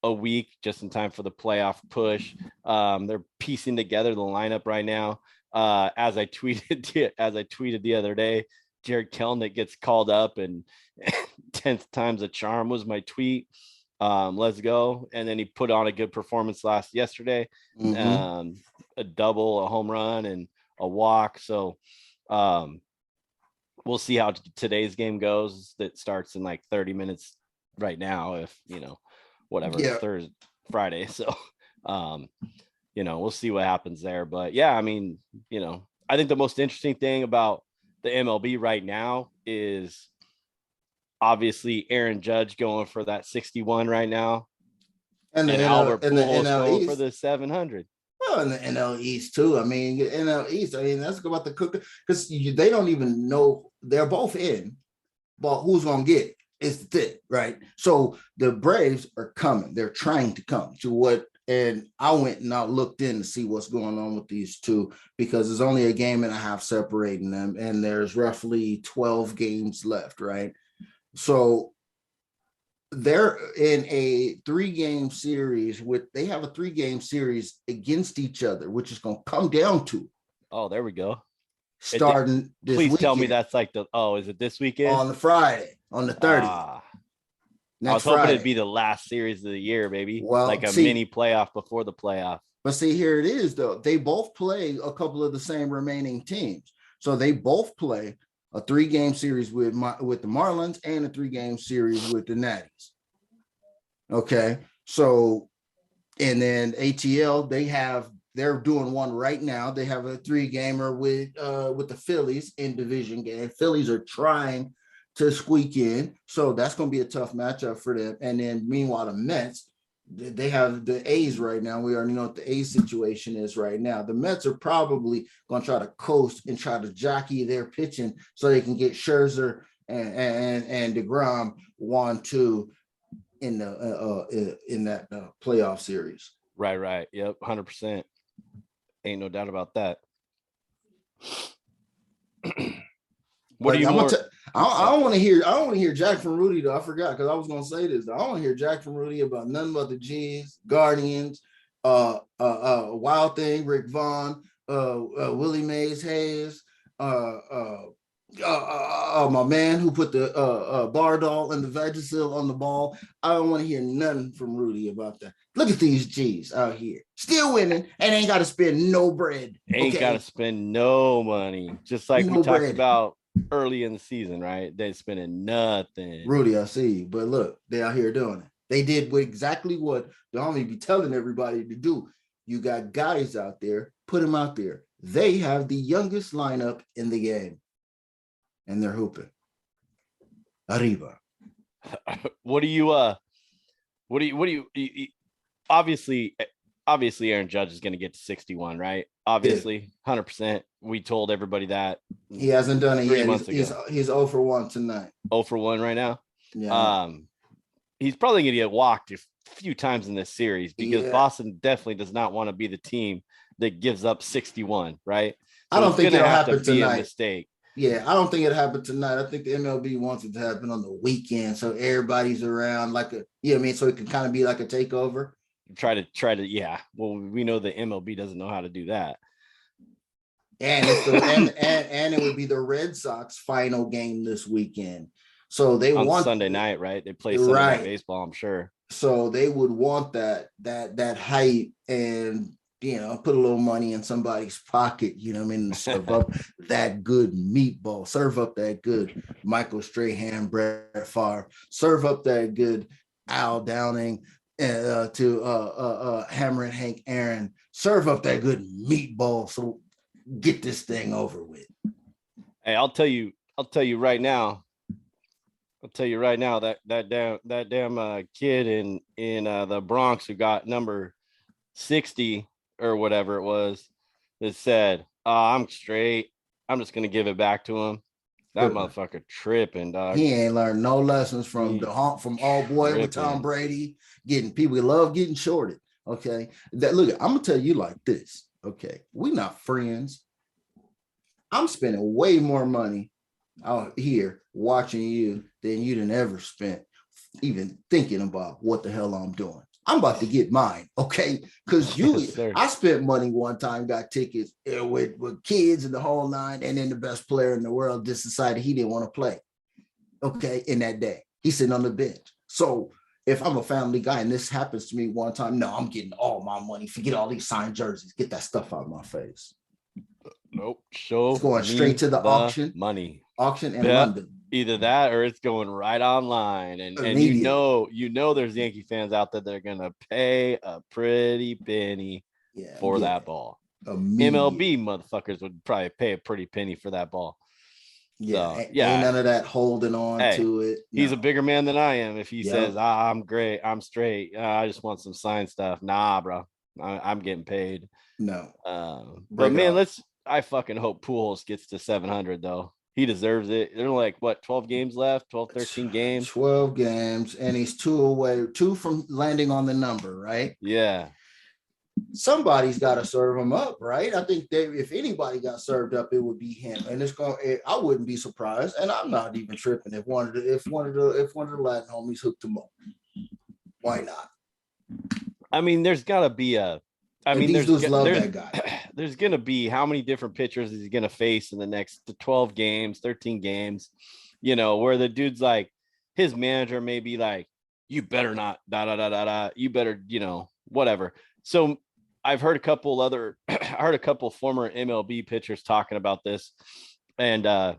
Speaker 3: a week, just in time for the playoff push. They're piecing together the lineup right now. As I tweeted the other day, Jared Kelnick gets called up, and 10th time's a charm was my tweet. Let's go. And then he put on a good performance yesterday. A double, a home run, and a walk. So we'll see how today's game goes. That starts in like 30 minutes right now, if Thursday, Friday. So we'll see what happens there. But yeah, I mean, I think the most interesting thing about the MLB right now is obviously Aaron Judge going for that 61 right now, and Albert Pujols going for the 700.
Speaker 7: Well, in the NL East too. I mean, NL East. I mean, that's about the cook, because they don't even know. They're both in, but who's gonna get it? It's the thing, right? So the Braves are coming. They're trying to come to what. And I went and I looked in to see what's going on with these two, because there's only a game and a half separating them, and there's roughly 12 games left, right? So they're in a 3-game series they have a 3-game series against each other, which is going to come down to.
Speaker 3: Oh, there we go.
Speaker 7: Starting this
Speaker 3: Please
Speaker 7: weekend.
Speaker 3: Tell me that's like is it this weekend?
Speaker 7: On the Friday, on the 30th.
Speaker 3: I was hoping it'd be the last series of the year, baby. Well, like a mini playoff before the playoff.
Speaker 7: But see, here it is, though. They both play a couple of the same remaining teams. So they both play a 3-game series with the Marlins and a 3-game series with the Natties. Okay. So, and then ATL, they're doing one right now. They have a 3-gamer with the Phillies in division game. Phillies are trying to squeak in, so that's going to be a tough matchup for them. And then meanwhile, the Mets, they have the A's right now. We already know what the A's situation is right now. The Mets are probably going to try to coast and try to jockey their pitching so they can get Scherzer and DeGrom won 2 in that playoff series.
Speaker 3: Right. Yep, 100%. Ain't no doubt about that. What do you more?
Speaker 7: I don't want to hear Jack from Rudy though. I forgot because I was gonna say this. I don't want to hear Jack from Rudy about nothing but the G's, Guardians, Wild Thing, Rick Vaughn, Willie Mays Hayes, my man who put the Bardol and the Vagisil on the ball. I don't want to hear nothing from Rudy about that. Look at these G's out here, still winning, and ain't got to spend no bread.
Speaker 3: Ain't got to spend no money. Just like we talked about early in the season, right? They're spending nothing.
Speaker 7: Rudy, I see you, but look, they out here doing it. They did exactly what the Army be telling everybody to do. You got guys out there, put them out there. They have the youngest lineup in the game, and they're hooping. Arriba.
Speaker 3: What do you obviously Aaron Judge is going to get to 61, right? Obviously, 100%. We told everybody that.
Speaker 7: He hasn't done it yet. He's 0 for 1 tonight.
Speaker 3: 0 for 1 right now.
Speaker 7: Yeah.
Speaker 3: He's probably going to get walked a few times in this series because Boston definitely does not want to be the team that gives up 61, right? So
Speaker 7: I don't think it'll happen tonight.
Speaker 3: A mistake.
Speaker 7: Yeah, I don't think it happened tonight. I think the MLB wants it to happen on the weekend, so everybody's around so it can kind of be like a takeover. Try to,
Speaker 3: yeah. Well, we know the MLB doesn't know how to do that.
Speaker 7: And and it would be the Red Sox final game this weekend. So they want
Speaker 3: Sunday night, right? They play Sunday night baseball, I'm sure.
Speaker 7: So they would want that hype and put a little money in somebody's pocket, serve up that good meatball, serve up that good Michael Strahan, Brett Favre, serve up that good Al Downing to Hammer and Hank Aaron, serve up that good meatball. So get this thing over with.
Speaker 3: Hey, I'll tell you right now that damn kid in the Bronx who got number 60 or whatever it was that said, I'm straight, I'm just gonna give it back to him. That motherfucker tripping, dog.
Speaker 7: He ain't learned no lessons from All Boy with Tom Brady. People love getting shorted. Okay, look, I'm gonna tell you like this. Okay, we not friends. I'm spending way more money out here watching you than you done ever spent even thinking about what the hell I'm doing. I'm about to get mine, okay? Because I spent money one time, got tickets with kids and the whole nine, and then the best player in the world just decided he didn't want to play, okay, in that day. He's sitting on the bench. So if I'm a family guy and this happens to me one time, no, I'm getting all my money. Forget all these signed jerseys. Get that stuff out of my face.
Speaker 3: Nope.
Speaker 7: It's going straight to the auction. Auction in London.
Speaker 3: Either that or it's going right online. And you know there's Yankee fans out there that are gonna pay a pretty penny for that ball. MLB motherfuckers would probably pay a pretty penny for that ball.
Speaker 7: Yeah, so, ain't none of that holding on to it.
Speaker 3: No. He's a bigger man than I am. If he says, I'm great, I'm straight, I just want some signed stuff. Nah, bro. I'm getting paid.
Speaker 7: No.
Speaker 3: But man, I fucking hope Pujols gets to 700 though. He deserves it. There are like 12 games left, 13 games.
Speaker 7: 12 games, and he's 2 away, 2 from landing on the number, right?
Speaker 3: Yeah.
Speaker 7: Somebody's got to serve him up, right? I think if anybody got served up, it would be him. And I wouldn't be surprised, and I'm not even tripping if one of the Latin homies hooked him up. Why not?
Speaker 3: I mean, there's got to be that guy. There's going to be how many different pitchers is he going to face in the next 12 games, 13 games, where the dude's like, his manager may be like, you better not, you better, whatever. So I've heard a couple former MLB pitchers talking about this, and I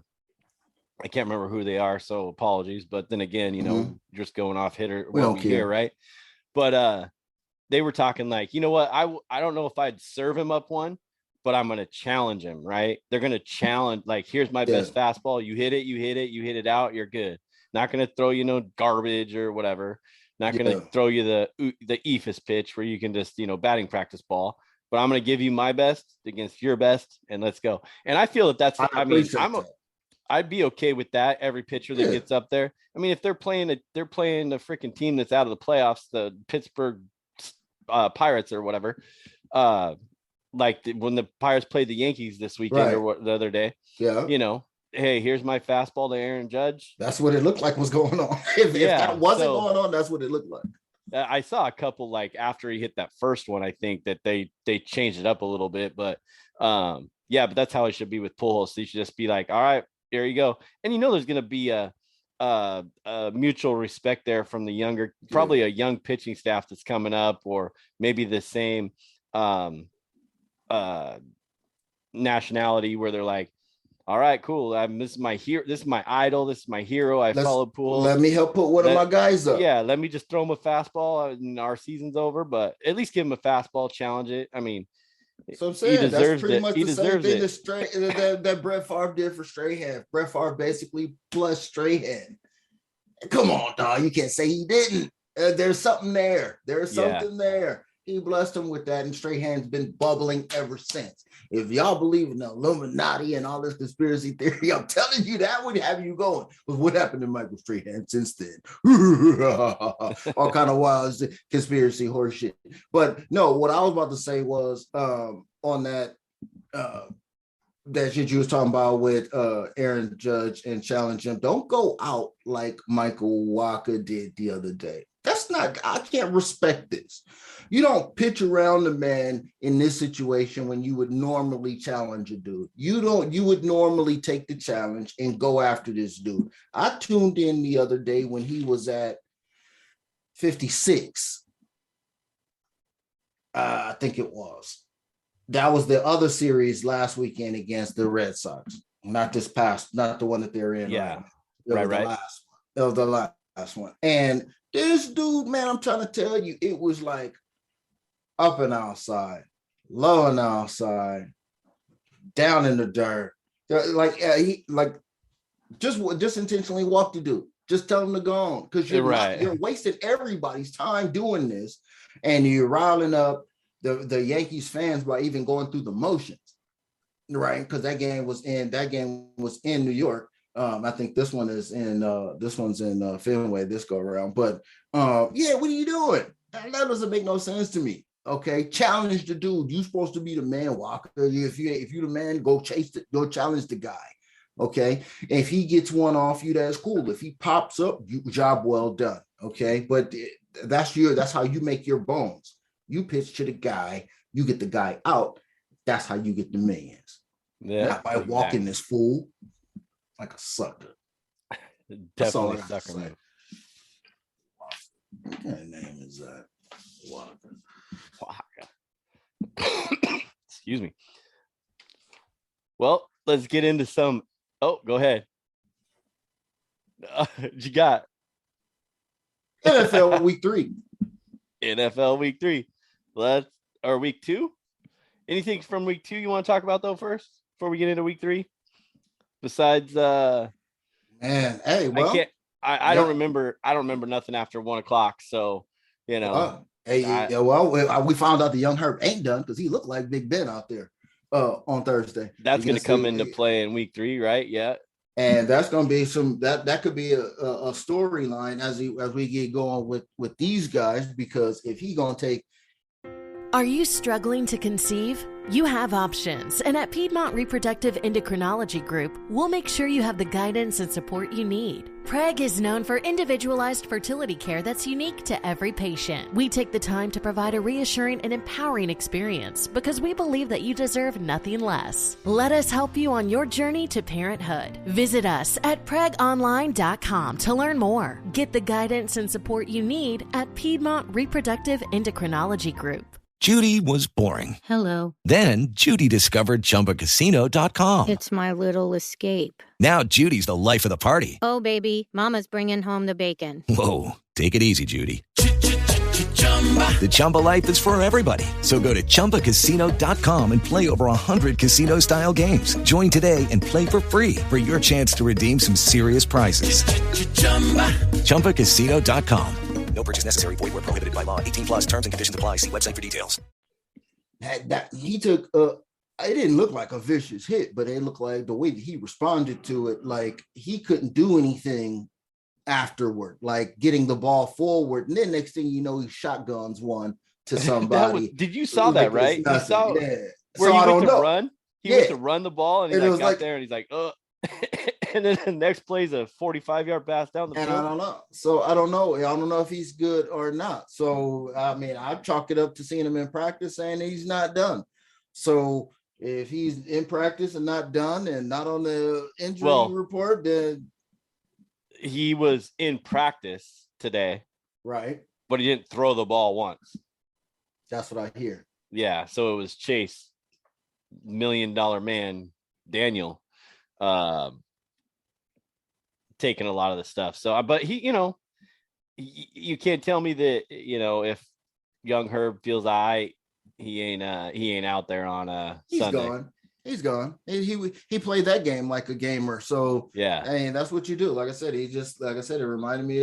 Speaker 3: can't remember who they are, so apologies. But then again, just going off hitter,
Speaker 7: we don't care,
Speaker 3: right? But they were talking like, you know what? I don't know if I'd serve him up one, but I'm going to challenge him, right? They're going to challenge, like, here's my best fastball. You hit it out. You're good. Not going to throw you garbage or whatever. Not going to throw you the eephus pitch where you can just, batting practice ball. But I'm going to give you my best against your best, and let's go. And I feel that's. I'd be okay with that. Every pitcher that gets up there. I mean, if they're playing a freaking team that's out of the playoffs, the Pittsburgh Pirates or whatever, when the Pirates played the Yankees this weekend or the other day, hey, here's my fastball to Aaron Judge.
Speaker 7: That's what it looked like was going on. If that wasn't going on, that's what it looked like.
Speaker 3: I saw a couple, like after he hit that first one, I think that they changed it up a little bit, but but that's how it should be with Pujols. So you should just be like, all right, there you go. And there's going to be a mutual respect there from the younger, probably a young pitching staff that's coming up, or maybe the same nationality where they're like, all right, cool. This is my hero. This is my idol. This is my hero. I follow Pujols.
Speaker 7: Let me help put one of my guys up.
Speaker 3: Yeah, let me just throw him a fastball and our season's over. But at least give him a fastball, challenge it. I mean,
Speaker 7: so I'm saying that's pretty much
Speaker 3: the
Speaker 7: same thing that Brett Favre did for Strahan. Brett Favre basically plus Strahan. Come on, dog. You can't say he didn't. There's something there. There's something there. He blessed him with that, and Strahan's been bubbling ever since. If y'all believe in the Illuminati and all this conspiracy theory, I'm telling you, that would have you going. But what happened to Michael Strahan since then? All kind of wild conspiracy horseshit. But no, what I was about to say was on that shit you was talking about with Aaron Judge and challenge him. Don't go out like Michael Walker did the other day. I can't respect this. You don't pitch around the man in this situation when you would normally challenge a dude. You would normally take the challenge and go after this dude. I tuned in the other day when he was at 56. I think it was. That was the other series last weekend against the Red Sox. Not the one that they're in.
Speaker 3: Yeah.
Speaker 7: Right. It was the last one. And this dude, man, I'm trying to tell you, it was like up and outside, low and outside, down in the dirt. He just intentionally walked the dude. Just tell him to go on, because you're wasting everybody's time doing this, and you're riling up the Yankees fans by even going through the motions, right? Because that game was in New York. I think this one's in Fenway this go around. But what are you doing? That doesn't make no sense to me. Okay, challenge the dude. You're supposed to be the man, Walker. If you the man, go challenge the guy. Okay, if he gets one off you, that's cool. If he pops up, job well done. Okay, but that's how you make your bones. You pitch to the guy, you get the guy out. That's how you get the millions. Yeah, not by walking this fool like a sucker.
Speaker 3: Definitely a sucker, man.
Speaker 7: What kind of name is that? Walker.
Speaker 3: Excuse me. Well, let's get into some. Oh, go ahead. What you got?
Speaker 7: NFL week 3.
Speaker 3: NFL week 3. Or week 2? Anything from week 2 you want to talk about though first before we get into week 3? Besides,
Speaker 7: man, hey, well,
Speaker 3: I don't remember. I don't remember nothing after 1 o'clock. So, we
Speaker 7: found out the young Herb ain't done because he looked like Big Ben out there on Thursday.
Speaker 3: That's going to come into play in week 3, right? Yeah.
Speaker 7: And that's going to be that could be a storyline as we get going with these guys, because if he going to take.
Speaker 8: Are you struggling to conceive? You have options, and at Piedmont Reproductive Endocrinology Group, we'll make sure you have the guidance and support you need. PREG is known for individualized fertility care that's unique to every patient. We take the time to provide a reassuring and empowering experience because we believe that you deserve nothing less. Let us help you on your journey to parenthood. Visit us at pregonline.com to learn more. Get the guidance and support you need at Piedmont Reproductive Endocrinology Group.
Speaker 9: Judy was boring.
Speaker 10: Hello.
Speaker 9: Then Judy discovered ChumbaCasino.com.
Speaker 10: It's my little escape.
Speaker 9: Now Judy's the life of the party.
Speaker 10: Oh, baby, mama's bringing home the bacon.
Speaker 9: Whoa, take it easy, Judy. The Chumba life is for everybody. So go to ChumbaCasino.com and play over 100 casino-style games. Join today and play for free for your chance to redeem some serious prizes. ChumbaCasino.com. No purchase necessary. Void where prohibited by law. 18+ terms and conditions apply. See website for details.
Speaker 7: He took it didn't look like a vicious hit, but it looked like the way that he responded to it, like he couldn't do anything afterward, like getting the ball forward. And then next thing you know, he shotguns one to somebody.
Speaker 3: Did you saw that, right? You saw
Speaker 7: where
Speaker 3: so he went to run. He went to run the ball and he got like, there and he's like, and then the next play is a 45-yard pass down the field.
Speaker 7: I don't know. So I don't know. I don't know if he's good or not. So, I mean, I chalk it up to seeing him in practice saying he's not done. So if he's in practice and not done and not on the injury report, then
Speaker 3: he was in practice today.
Speaker 7: Right.
Speaker 3: But he didn't throw the ball once.
Speaker 7: That's what I hear.
Speaker 3: Yeah. So it was Chase, $1 million man, Daniel, taking a lot of the stuff. So, but he, you can't tell me that, if young Herb feels he ain't out there on Sunday.
Speaker 7: He's gone. He played that game like a gamer. So
Speaker 3: yeah,
Speaker 7: I mean, that's what you do. Like I said, it reminded me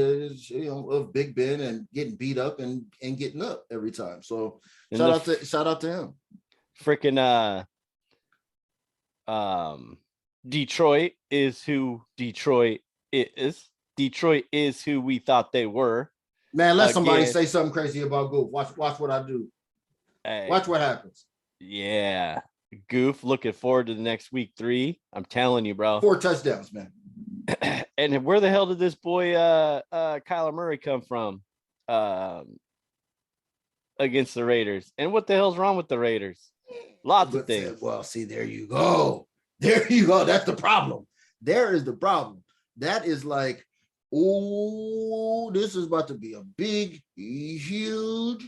Speaker 7: of Big Ben and getting beat up and getting up every time. So shout out to him.
Speaker 3: Freaking Detroit is who Detroit is. Detroit is who we thought they were.
Speaker 7: Man, let somebody say something crazy about Goof. Watch what I do.
Speaker 3: Hey,
Speaker 7: watch what happens.
Speaker 3: Yeah. Goof, looking forward to the next week 3. I'm telling you, bro.
Speaker 7: 4 touchdowns, man.
Speaker 3: And where the hell did this boy Kyler Murray come from against the Raiders? And what the hell's wrong with the Raiders? Lots of things.
Speaker 7: Well, see, there you go. There you go. That's the problem. There is the problem. That is like, oh, this is about to be a big, huge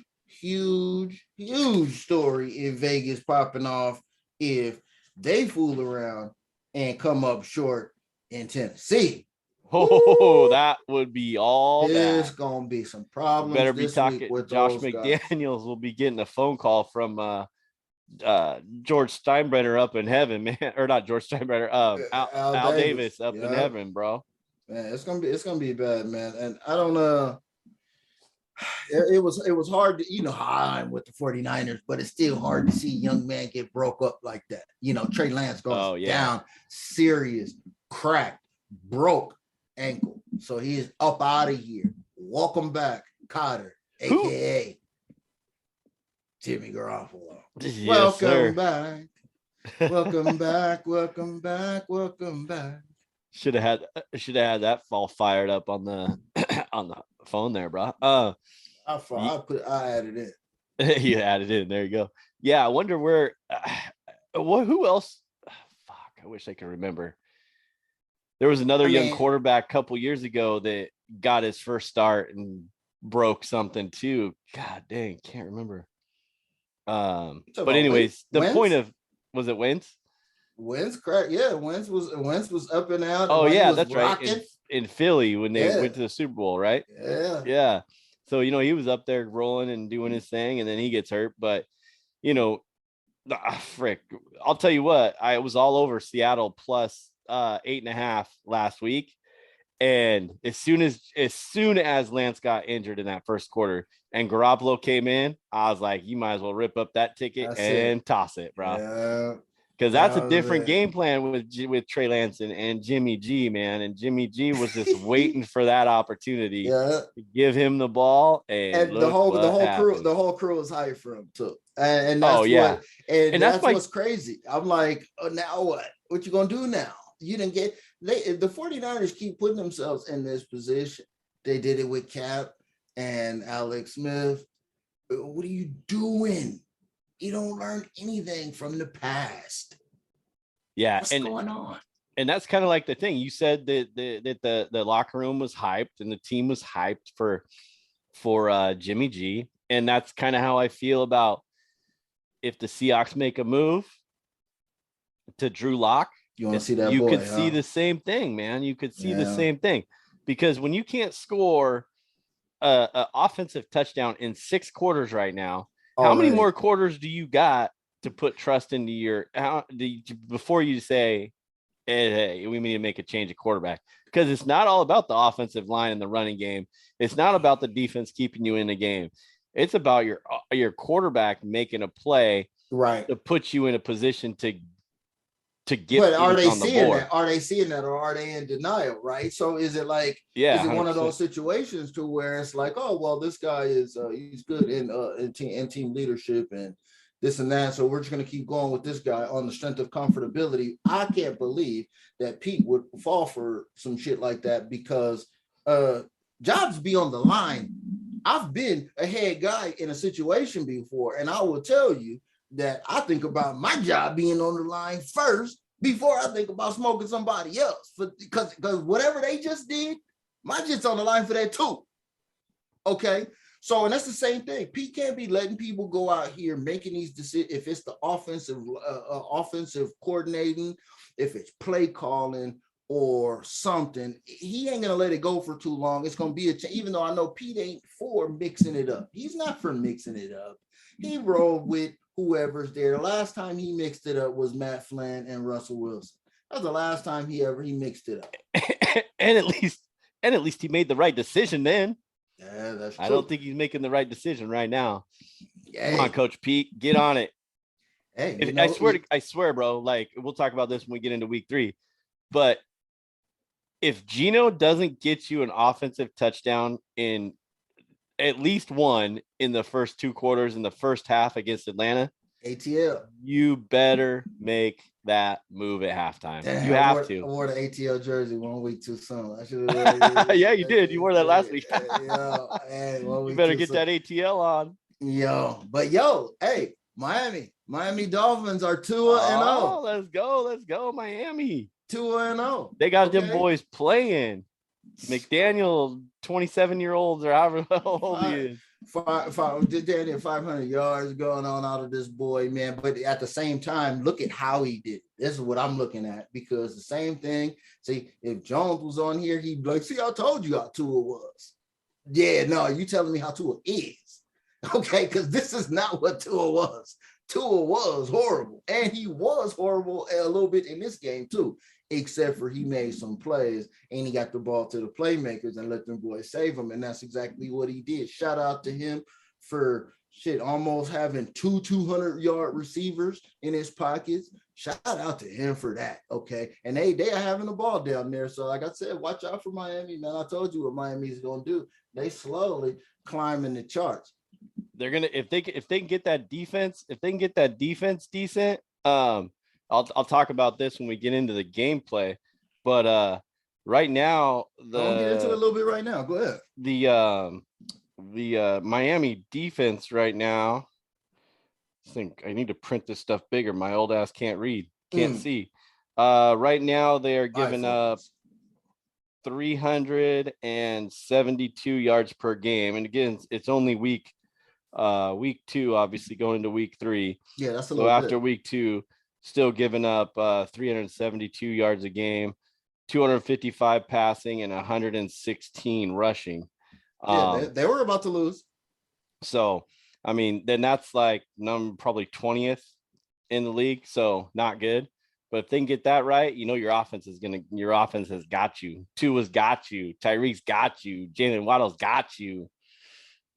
Speaker 7: story in Vegas popping off if they fool around and come up short in Tennessee.
Speaker 3: Oh, that would be all.
Speaker 7: There's gonna be some problems.
Speaker 3: Better be talking with Josh McDaniels. Will be getting a phone call from George Steinbrenner up in heaven, man, or not George Steinbrenner, Al Davis up in heaven, bro.
Speaker 7: Man, it's gonna be bad, man. And I don't know. It was hard to, how I'm with the 49ers, but it's still hard to see young man get broke up like that. Trey Lance goes down, serious, cracked, broke ankle. So he is up out of here. Welcome back, Cotter, aka Jimmy Garoppolo.
Speaker 3: Yes,
Speaker 7: welcome back. Welcome back. Welcome back. Welcome back.
Speaker 3: Should have had that fall fired up on the on the phone there, bro.
Speaker 7: I added it.
Speaker 3: You added it in. There you go. Yeah, I wonder where. Who else? Fuck, I wish I could remember. There was another young quarterback a couple years ago that got his first start and broke something too. God dang, can't remember. But anyways, the
Speaker 7: Wentz?
Speaker 3: point of was it Wentz?
Speaker 7: Wentz cracked. Yeah, Wentz was up and out.
Speaker 3: Oh yeah, that's right. In Philly when they went to the Super Bowl, right?
Speaker 7: Yeah.
Speaker 3: So he was up there rolling and doing his thing, and then he gets hurt. But frick, I'll tell you what, I was all over Seattle plus 8.5 last week, and as soon as Lance got injured in that first quarter and Garoppolo came in, I was like, you might as well rip up that ticket and toss it, bro.
Speaker 7: Yeah.
Speaker 3: Because that's a different game plan with Trey Lance and Jimmy G, man. And Jimmy G was just waiting for that opportunity to give him the ball. And
Speaker 7: the whole crew was hyped for him too. And that's that's what's crazy. I'm like, oh, now what? What you gonna do now? You didn't get the 49ers keep putting themselves in this position. They did it with Cap and Alex Smith. What are you doing? You don't learn anything from the past.
Speaker 3: Yeah.
Speaker 7: What's going on?
Speaker 3: And that's kind of like the thing. You said that the locker room was hyped and the team was hyped for Jimmy G. And that's kind of how I feel about if the Seahawks make a move to Drew Lock.
Speaker 7: You want to see that?
Speaker 3: You could see the same thing, man. You could see the same thing. Because when you can't score an offensive touchdown in 6 quarters right now, how many more quarters do you got to put trust into before you say, hey, we need to make a change of quarterback? Because it's not all about the offensive line and the running game. It's not about the defense keeping you in the game. It's about your quarterback making a play
Speaker 7: right,
Speaker 3: to put you in a position to get
Speaker 7: but are they
Speaker 3: on the
Speaker 7: seeing
Speaker 3: board.
Speaker 7: that? Are they seeing that, or are they in denial? Right. So is it like,
Speaker 3: Yeah,
Speaker 7: is it one of
Speaker 3: 100%.
Speaker 7: those situations to where it's like, oh well, this guy is he's good in team leadership and this and that, so we're just going to keep going with this guy on the strength of comfortability. I can't believe that Pete would fall for some shit like that, because jobs be on the line. I've been a head guy in a situation before, and I will tell you that I think about my job being on the line first before I think about smoking somebody else. Because whatever they just did, my shit's on the line for that too. Okay. So, and that's the same thing. Pete can't be letting people go out here making these decisions. If it's the offensive coordinating, if it's play calling or something, he ain't gonna let it go for too long. It's gonna be even though I know Pete ain't for mixing it up. He's not for mixing it up. He rolled with whoever's there. The last time he mixed it up was Matt Flynn and Russell Wilson. That's the last time he mixed it up.
Speaker 3: and at least he made the right decision then.
Speaker 7: Yeah, that's true.
Speaker 3: I don't think he's making the right decision right now.
Speaker 7: Hey.
Speaker 3: Come on, Coach Pete, get on it.
Speaker 7: Hey,
Speaker 3: I swear, bro. Like, we'll talk about this when we get into week 3. But if Geno doesn't get you an offensive touchdown in at least one in the first 2 quarters in the first half against Atlanta,
Speaker 7: ATL,
Speaker 3: you better make that move at halftime.
Speaker 7: Damn,
Speaker 3: you have to.
Speaker 7: I wore the ATL jersey 1 week too soon. I should
Speaker 3: have. Yeah, you did. You wore that last week.
Speaker 7: Hey,
Speaker 3: you better get that ATL on.
Speaker 7: Hey, Miami Dolphins are 2-0.
Speaker 3: Let's go, Miami.
Speaker 7: 2-0.
Speaker 3: They got them boys playing. McDaniel, 27-year-olds or however old he is.
Speaker 7: 500 yards going on out of this boy, man. But at the same time, look at how he did it. This is what I'm looking at, because the same thing. See, if Jones was on here, he'd be like, see, I told you how Tua was. Yeah, no, you telling me how Tua is. Okay, because this is not what Tua was. Tua was horrible, and he was horrible a little bit in this game too, except for he made some plays and he got the ball to the playmakers and let them boys save him, and that's exactly what he did. Shout out to him for almost having 2 200-yard receivers in his pockets. Shout out to him for that. Okay, and they are having the ball down there. So like I said, watch out for Miami, man. I told you what Miami's gonna do. They slowly climbing the charts.
Speaker 3: They're gonna if they can get that defense, decent. I'll talk about this when we get into the gameplay. But right now,
Speaker 7: I'll get into it a little bit right now. Go ahead.
Speaker 3: The Miami defense right now. I think I need to print this stuff bigger. My old ass can't read, can't see. Right now they are giving up 372 yards per game, and again, it's only week 2, obviously going into week 3.
Speaker 7: Yeah, that's
Speaker 3: so after week 2, still giving up 372 yards a game, 255 passing, and 116 rushing.
Speaker 7: They were about to lose.
Speaker 3: So, I mean, then that's like probably 20th in the league. So not good. But if they can get that right, your offense has got you. Tua's got you. Tyreek's got you. Jalen Waddle's got you.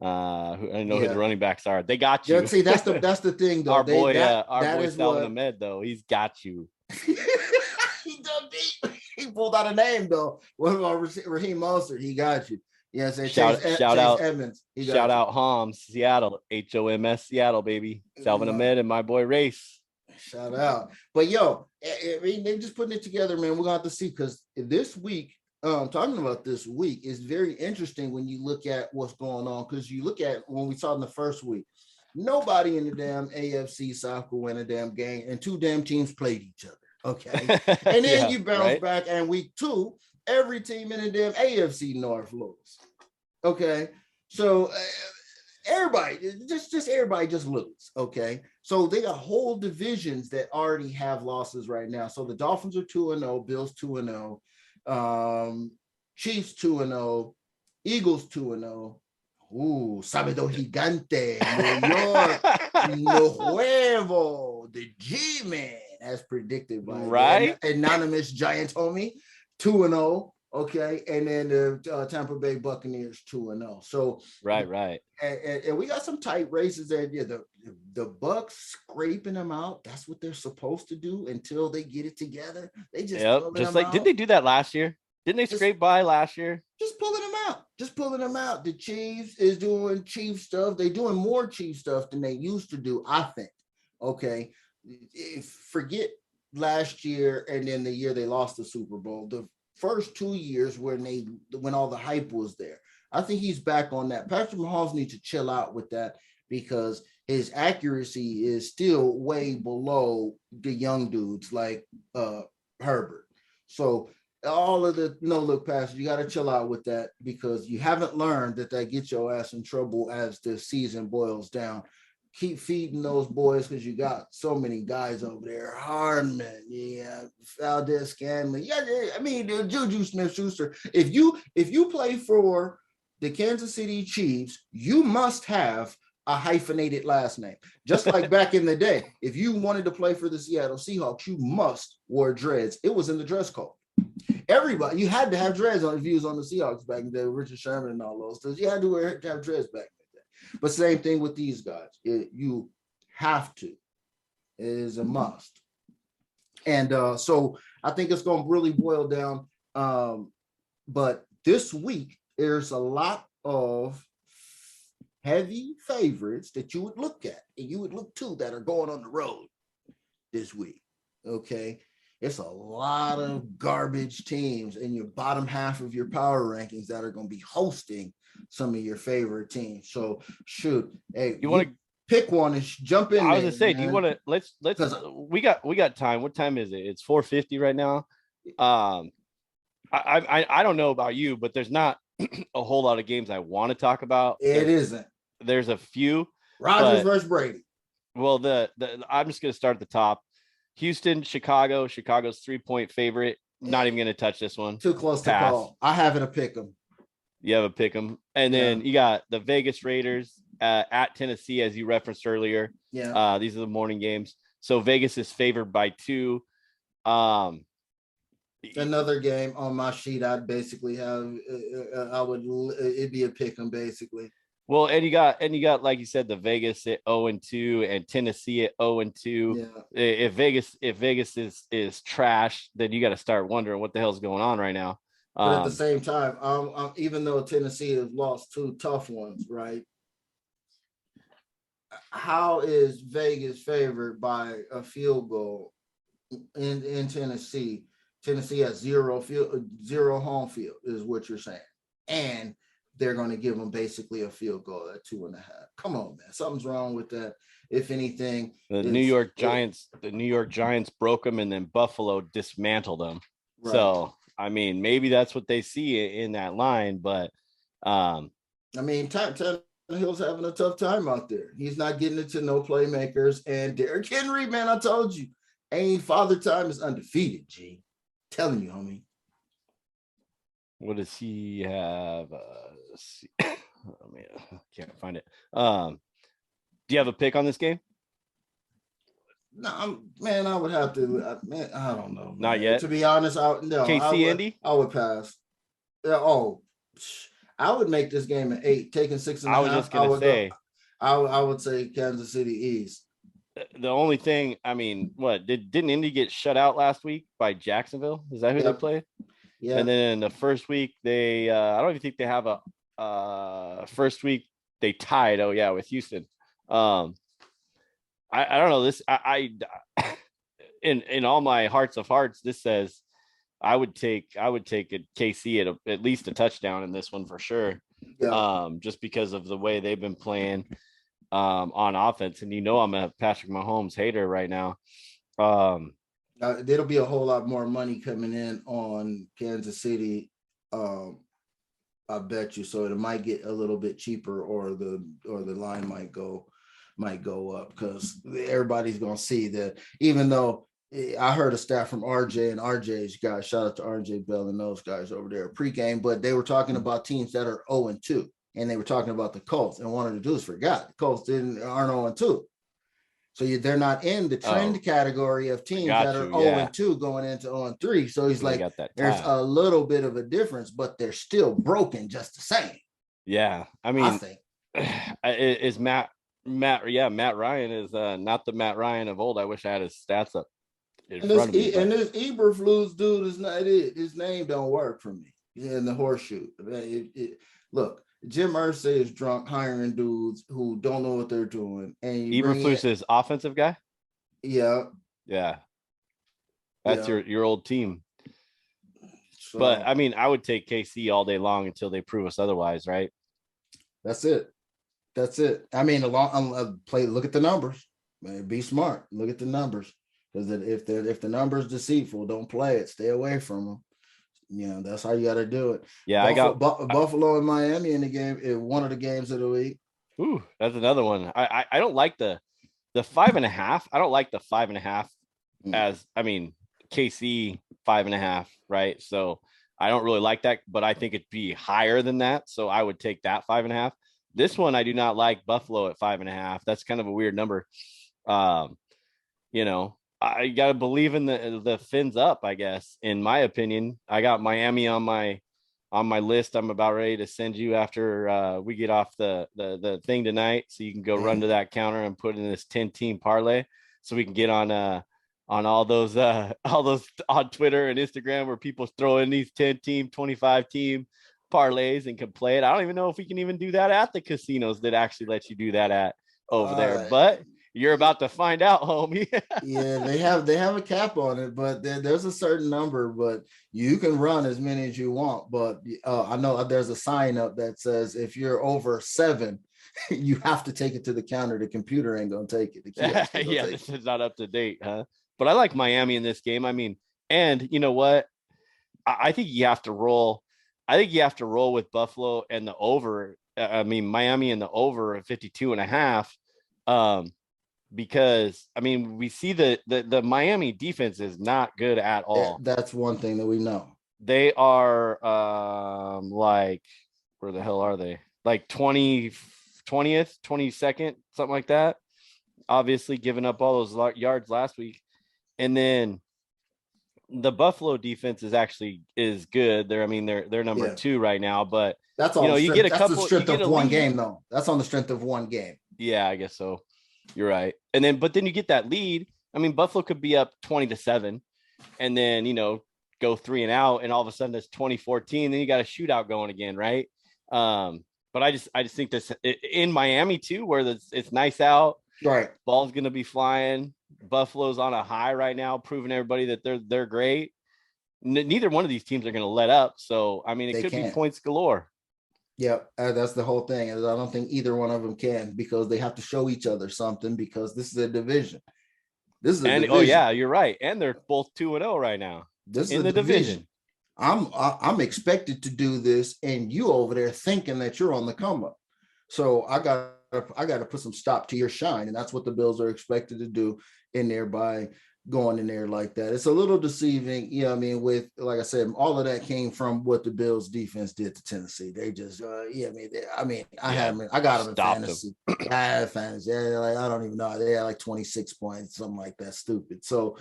Speaker 3: I know who the running backs are. They got you.
Speaker 7: Yeah, see, that's the thing, though.
Speaker 3: Our boy Salvin Ahmed, though, he's got you.
Speaker 7: He dug deep. He pulled out a name, though. What about Raheem Mostert? He got you. Yes,
Speaker 3: shout out
Speaker 7: Evans.
Speaker 3: Shout out Homs, Seattle, HOMS Seattle, baby. Salvin Ahmed and my boy Race.
Speaker 7: Shout out. But they're just putting it together, man. We're gonna have to see, because this week, talking about this week is very interesting when you look at what's going on, because you look at when we saw in the first week, nobody in the damn AFC South could win a damn game, and 2 damn teams played each other. Okay. And then you bounce back, and week 2, every team in the damn AFC North lose. Okay. So everybody just lose. Okay. So they got whole divisions that already have losses right now. So the Dolphins are 2-0, Bills 2-0, Chiefs 2-0, Eagles 2-0. Ooh, Sábado Gigante, New York, Nuevo, the G-Man, as predicted by anonymous giant homie, 2-0. Okay, and then the Tampa Bay Buccaneers 2-0. So
Speaker 3: right.
Speaker 7: And we got some tight races there. Yeah, the Bucks scraping them out. That's what they're supposed to do until they get it together. They just
Speaker 3: just like, did they do that last year? Didn't they scrape by last year?
Speaker 7: Just pulling them out. The Chiefs is doing Chief stuff. They're doing more Chief stuff than they used to do, I think. Okay, forget last year and then the year they lost the Super Bowl. The first 2 years when all the hype was there. I think he's back on that. Patrick Mahomes needs to chill out with that because his accuracy is still way below the young dudes like Herbert. So all of the no-look passes, you got to chill out with that because you haven't learned that gets your ass in trouble as the season boils down. Keep feeding those boys because you got so many guys over there. Hardman, Valdez Scanlon. I mean, Juju Smith-Schuster. If you play for the Kansas City Chiefs, you must have a hyphenated last name. Just like back in the day, if you wanted to play for the Seattle Seahawks, you must wear dreads. It was in the dress code. Everybody, you had to have dreads on if you was on the Seahawks back in the day, Richard Sherman and all those things. You had to have dreads back in the day. But same thing with these guys. You have to. It is a must. And so I think it's going to really boil down. But this week, there's a lot of heavy favorites that you would look at and you would look to that are going on the road this week. Okay. It's a lot of garbage teams in your bottom half of your power rankings that are going to be hosting some of your favorite teams. So hey, you want to pick one and jump in.
Speaker 3: I was going to say, do you want to let's we got time. What time is it? It's 4:50 right now. I don't know about you, but there's not a whole lot of games I want to talk about. There's a few.
Speaker 7: Rodgers versus Brady.
Speaker 3: Well, I'm just going to start at the top. Houston, Chicago. Chicago's 3-point favorite. Not even going to touch this one.
Speaker 7: Too close to call. I haven't a pick 'em.
Speaker 3: You have a pick 'em. And then you got the Vegas Raiders at Tennessee, as you referenced earlier.
Speaker 7: Yeah.
Speaker 3: These are the morning games. So Vegas is favored by 2.
Speaker 7: Another game on my sheet, I'd basically have. It'd be a pick 'em basically.
Speaker 3: Well, and you got like you said, the Vegas at 0-2 and Tennessee at 0-2.
Speaker 7: Yeah.
Speaker 3: If Vegas is trash, then you got to start wondering what the hell's going on right now.
Speaker 7: But at the same time, even though Tennessee has lost 2 tough ones, right? How is Vegas favored by a field goal in Tennessee? Tennessee has zero home field, is what you're saying, and they're going to give them basically a field goal at 2.5. Come on, man. Something's wrong with that. If anything,
Speaker 3: the New York Giants broke them and then Buffalo dismantled them. Right. So, I mean, maybe that's what they see in that line, but
Speaker 7: I mean, Tannehill's having a tough time out there. He's not getting into no playmakers, and Derrick Henry, man, I told you, Father Time is undefeated, G. Telling you, homie.
Speaker 3: What does he have? Oh man, I can't find it. Do you have a pick on this game?
Speaker 7: No, I would have to. I don't know.
Speaker 3: Not yet.
Speaker 7: To be honest,
Speaker 3: KC Indy.
Speaker 7: I would pass. I would make this game an 8, taking 6.5.
Speaker 3: I was just gonna say.
Speaker 7: I would say Kansas City East.
Speaker 3: The only thing, I mean, didn't Indy get shut out last week by Jacksonville? Is that who they played?
Speaker 7: Yeah.
Speaker 3: And then the first week they I don't even think they have a first week they tied with Houston. I don't know this. I in all my hearts of hearts, this says I would take a KC at least a touchdown in this one for sure.
Speaker 7: Yeah.
Speaker 3: Just because of the way they've been playing on offense, and I'm a Patrick Mahomes hater right now.
Speaker 7: There'll be a whole lot more money coming in on Kansas City. I bet you. So it might get a little bit cheaper, or the line might go up because everybody's gonna see that. Even though I heard a stat from RJ and RJ's guys, shout out to RJ Bell and those guys over there pregame, but they were talking about teams that are 0-2, and they were talking about the Colts, and one of the dudes forgot the Colts aren't 0-2. So they're not in the trend category of teams that are 0-2 going into 0-3. So he's like, there's a little bit of a difference, but they're still broken just the same.
Speaker 3: Yeah. I mean, is Matt Ryan is not the Matt Ryan of old. I wish I had his stats up in front of me.
Speaker 7: And this Eberflus dude is not it. His name don't work for me. In the horseshoe. Look, Jim Irsay is drunk hiring dudes who don't know what they're doing. And
Speaker 3: Eberflus is offensive guy?
Speaker 7: Yeah.
Speaker 3: Yeah. That's your old team. So, but I mean, I would take KC all day long until they prove us otherwise, right?
Speaker 7: That's it. I mean, look at the numbers. Man, be smart. Look at the numbers. Because if the numbers deceitful, don't play it. Stay away from them. You know, that's how you got to do it.
Speaker 3: Yeah, I got
Speaker 7: Buffalo and Miami in the game. One of the games of the week.
Speaker 3: Ooh, that's another one. I don't like the 5.5. I don't like the 5.5 as, I mean, KC 5.5, right? So I don't really like that, but I think it'd be higher than that. So I would take that 5.5. This one, I do not like Buffalo at 5.5. That's kind of a weird number. You know, I got to believe in the fins up, I guess. In my opinion, I got Miami on my list. I'm about ready to send you after we get off the thing tonight, so you can go run to that counter and put in this 10-team parlay, so we can get on all those on Twitter and Instagram where people throw in these 10-team, 25-team parlays and can play it. I don't even know if we can even do that at the casinos that actually let you do that at over there, but you're about to find out, homie.
Speaker 7: Yeah, they have a cap on it, but there's a certain number, but you can run as many as you want. But I know there's a sign up that says if you're over 7, you have to take it to the counter. The computer ain't gonna take it.
Speaker 3: Yeah, this is not up to date, huh? But I like Miami in this game. I mean, and you know what? I think you have to roll. I think you have to roll with Buffalo and the over. I mean, Miami and the over at 52.5. Because I mean, we see the Miami defense is not good at all.
Speaker 7: That's one thing that we know.
Speaker 3: They are like, where the hell are they? Like 20th, 22nd, something like that. Obviously giving up all those yards last week. And then the Buffalo defense is good. They're number 2 right now, but
Speaker 7: that's all, you get a couple. That's the strength of one game, though. That's on the strength of one game.
Speaker 3: Yeah, I guess so. You're right. But then you get that lead. I mean, Buffalo could be up 20-7 and then, go 3 and out. And all of a sudden it's 2014. Then you got a shootout going again. Right. But I just think this in Miami too, where it's nice out.
Speaker 7: Right.
Speaker 3: Ball's going to be flying. Buffalo's on a high right now, proving everybody that they're great. Neither one of these teams are going to let up. So, I mean, it could be points galore.
Speaker 7: Yep, that's the whole thing. I don't think either one of them can, because they have to show each other something, because this is a division.
Speaker 3: Oh yeah, you're right. And they're both 2-0 right now.
Speaker 7: This is in the division. I'm expected to do this, and you over there thinking that you're on the come up. So I got to put some stop to your shine, and that's what the Bills are expected to do in there by going in there like that. It's a little deceiving, I mean, with, like I said, all of that came from what the Bills defense did to Tennessee. They just I got them in fantasy. I had fantasy. I don't even know. They had like 26 points, something like that, stupid. So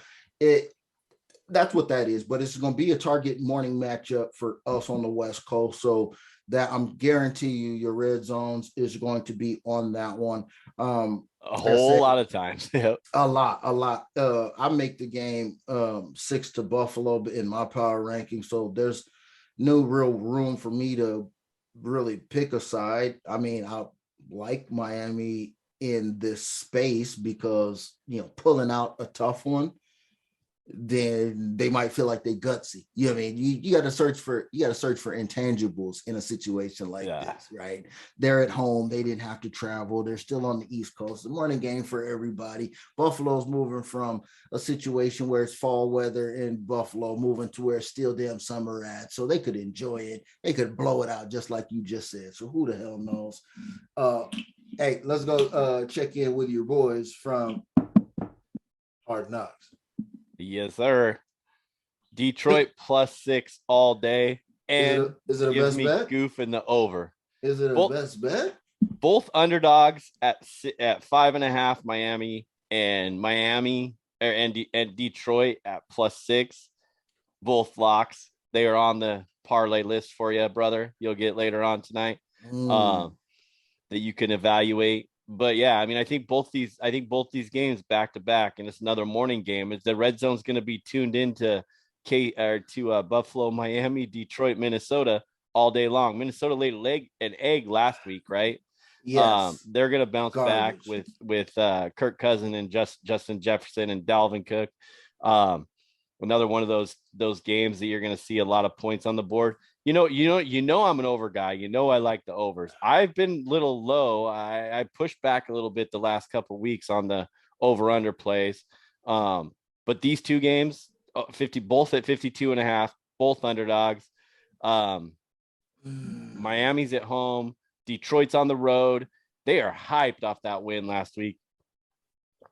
Speaker 7: that's what that is. But it's going to be a target morning matchup for us on the West Coast. So that I'm guarantee you your red zones is going to be on that one.
Speaker 3: A whole lot of times. Yep.
Speaker 7: A lot. I make the game 6 to Buffalo in my power ranking. So there's no real room for me to really pick a side. I mean, I like Miami in this space because, pulling out a tough one, then they might feel like they gutsy. You know what I mean? You got to search for intangibles in a situation like this, right? They're at home. They didn't have to travel. They're still on the East Coast. The morning game for everybody. Buffalo's moving from a situation where it's fall weather in Buffalo, moving to where it's still damn summer at. So they could enjoy it. They could blow it out just like you just said. So who the hell knows? Hey, let's go check in with your boys from Hard Knocks.
Speaker 3: Yes, sir. Detroit +6 all day. And
Speaker 7: is it a best bet?
Speaker 3: Goof in the over.
Speaker 7: Is it a best bet?
Speaker 3: Both underdogs at 5.5 Miami and Miami and Detroit at +6, both locks. They are on the parlay list for you, brother. You'll get later on tonight that you can evaluate. But yeah, I mean, I think both these games back to back, and it's another morning game. Is the red zone's going to be tuned into Buffalo, Miami, Detroit, Minnesota all day long. Minnesota laid an egg last week, right?
Speaker 7: Yes.
Speaker 3: They're going to bounce back with Kirk Cousins and Justin Jefferson and Dalvin Cook. Another one of those games that you're going to see a lot of points on the board. You know, I'm an over guy. You know, I like the overs. I've been a little low. I pushed back a little bit the last couple of weeks on the over/under plays. But these two games, both at 52.5, both underdogs. Miami's at home. Detroit's on the road. They are hyped off that win last week.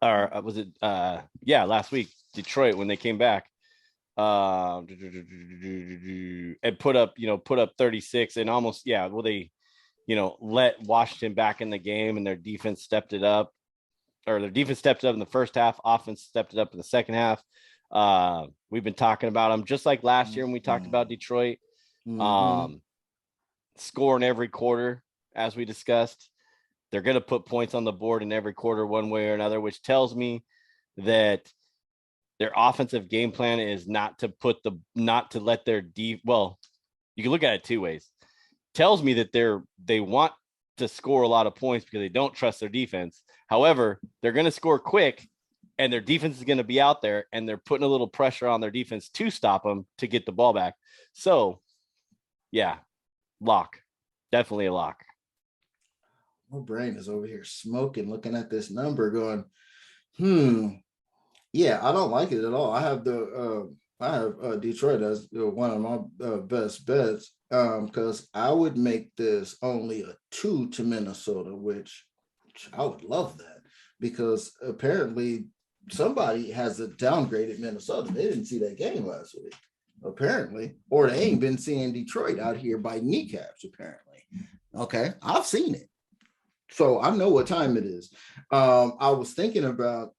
Speaker 3: Or was it? Last week, Detroit, when they came back. And put up 36 and almost, they, let Washington back in the game, and their defense stepped it up, or their defense stepped it up in the first half. Offense stepped it up in the second half. We've been talking about them just like last year when we talked about Detroit, scoring every quarter, as we discussed. They're going to put points on the board in every quarter one way or another, which tells me that their offensive game plan is not to let their you can look at it two ways. Tells me that they want to score a lot of points because they don't trust their defense. However, they're going to score quick, and their defense is going to be out there, and they're putting a little pressure on their defense to stop them to get the ball back. So, yeah, lock. Definitely a lock.
Speaker 7: My brain is over here smoking, looking at this number going, yeah, I don't like it at all. I have Detroit as one of my best bets because I would make this only a 2 to Minnesota, which I would love that, because apparently somebody has downgraded Minnesota. They didn't see that game last week, apparently, or they ain't been seeing Detroit out here by kneecaps, apparently. Okay, I've seen it, so I know what time it is. I was thinking about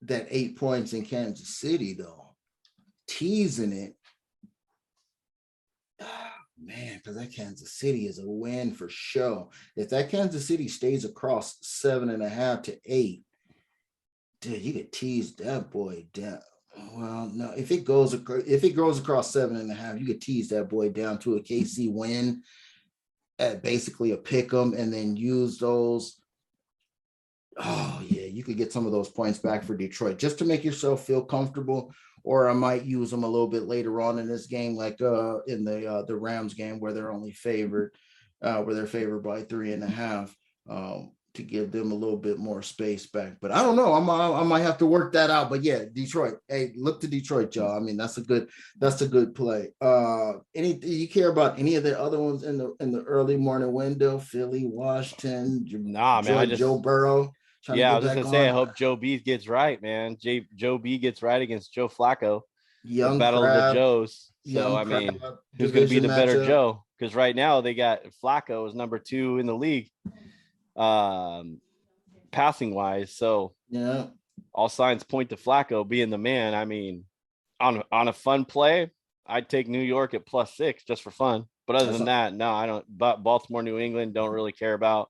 Speaker 7: that 8 points in Kansas City, though, teasing it. Man, because that Kansas City is a win for sure. If that Kansas City stays across 7.5 to 8, dude, you could tease that boy down. Well, no, if it goes across 7.5, you could tease that boy down to a KC win at basically a pick 'em, and then use those. Oh yeah, you could get some of those points back for Detroit just to make yourself feel comfortable. Or I might use them a little bit later on in this game, like in the Rams game where they're only favored, where they're favored by 3.5, to give them a little bit more space back. But I don't know. I might have to work that out. But yeah, Detroit. Hey, look to Detroit, y'all. I mean, that's a good play. You care about any of the other ones in the early morning window? Philly, Washington, Joe Burrow.
Speaker 3: Yeah, I was just gonna say, I hope Joe B gets right, man. Joe B gets right against Joe Flacco.
Speaker 7: Young
Speaker 3: battle
Speaker 7: crab,
Speaker 3: of the Joes. So I mean, who's gonna be the better Joe? Because right now they got Flacco as number 2 in the league, passing wise. So
Speaker 7: yeah,
Speaker 3: all signs point to Flacco being the man. I mean, on a fun play, I'd take New York at +6 just for fun. But other than that, no, I don't. But Baltimore, New England, don't really care about.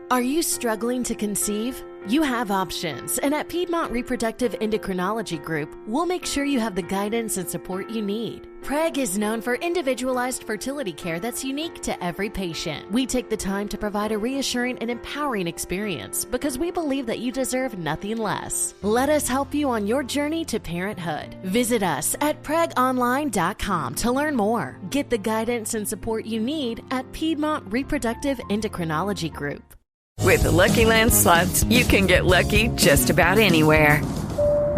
Speaker 8: Are you struggling to conceive? You have options, and at Piedmont Reproductive Endocrinology Group, we'll make sure you have the guidance and support you need. PREG is known for individualized fertility care that's unique to every patient. We take the time to provide a reassuring and empowering experience because we believe that you deserve nothing less. Let us help you on your journey to parenthood. Visit us at pregonline.com to learn more. Get the guidance and support you need at Piedmont Reproductive Endocrinology Group.
Speaker 11: With the Lucky Land Slots, you can get lucky just about anywhere.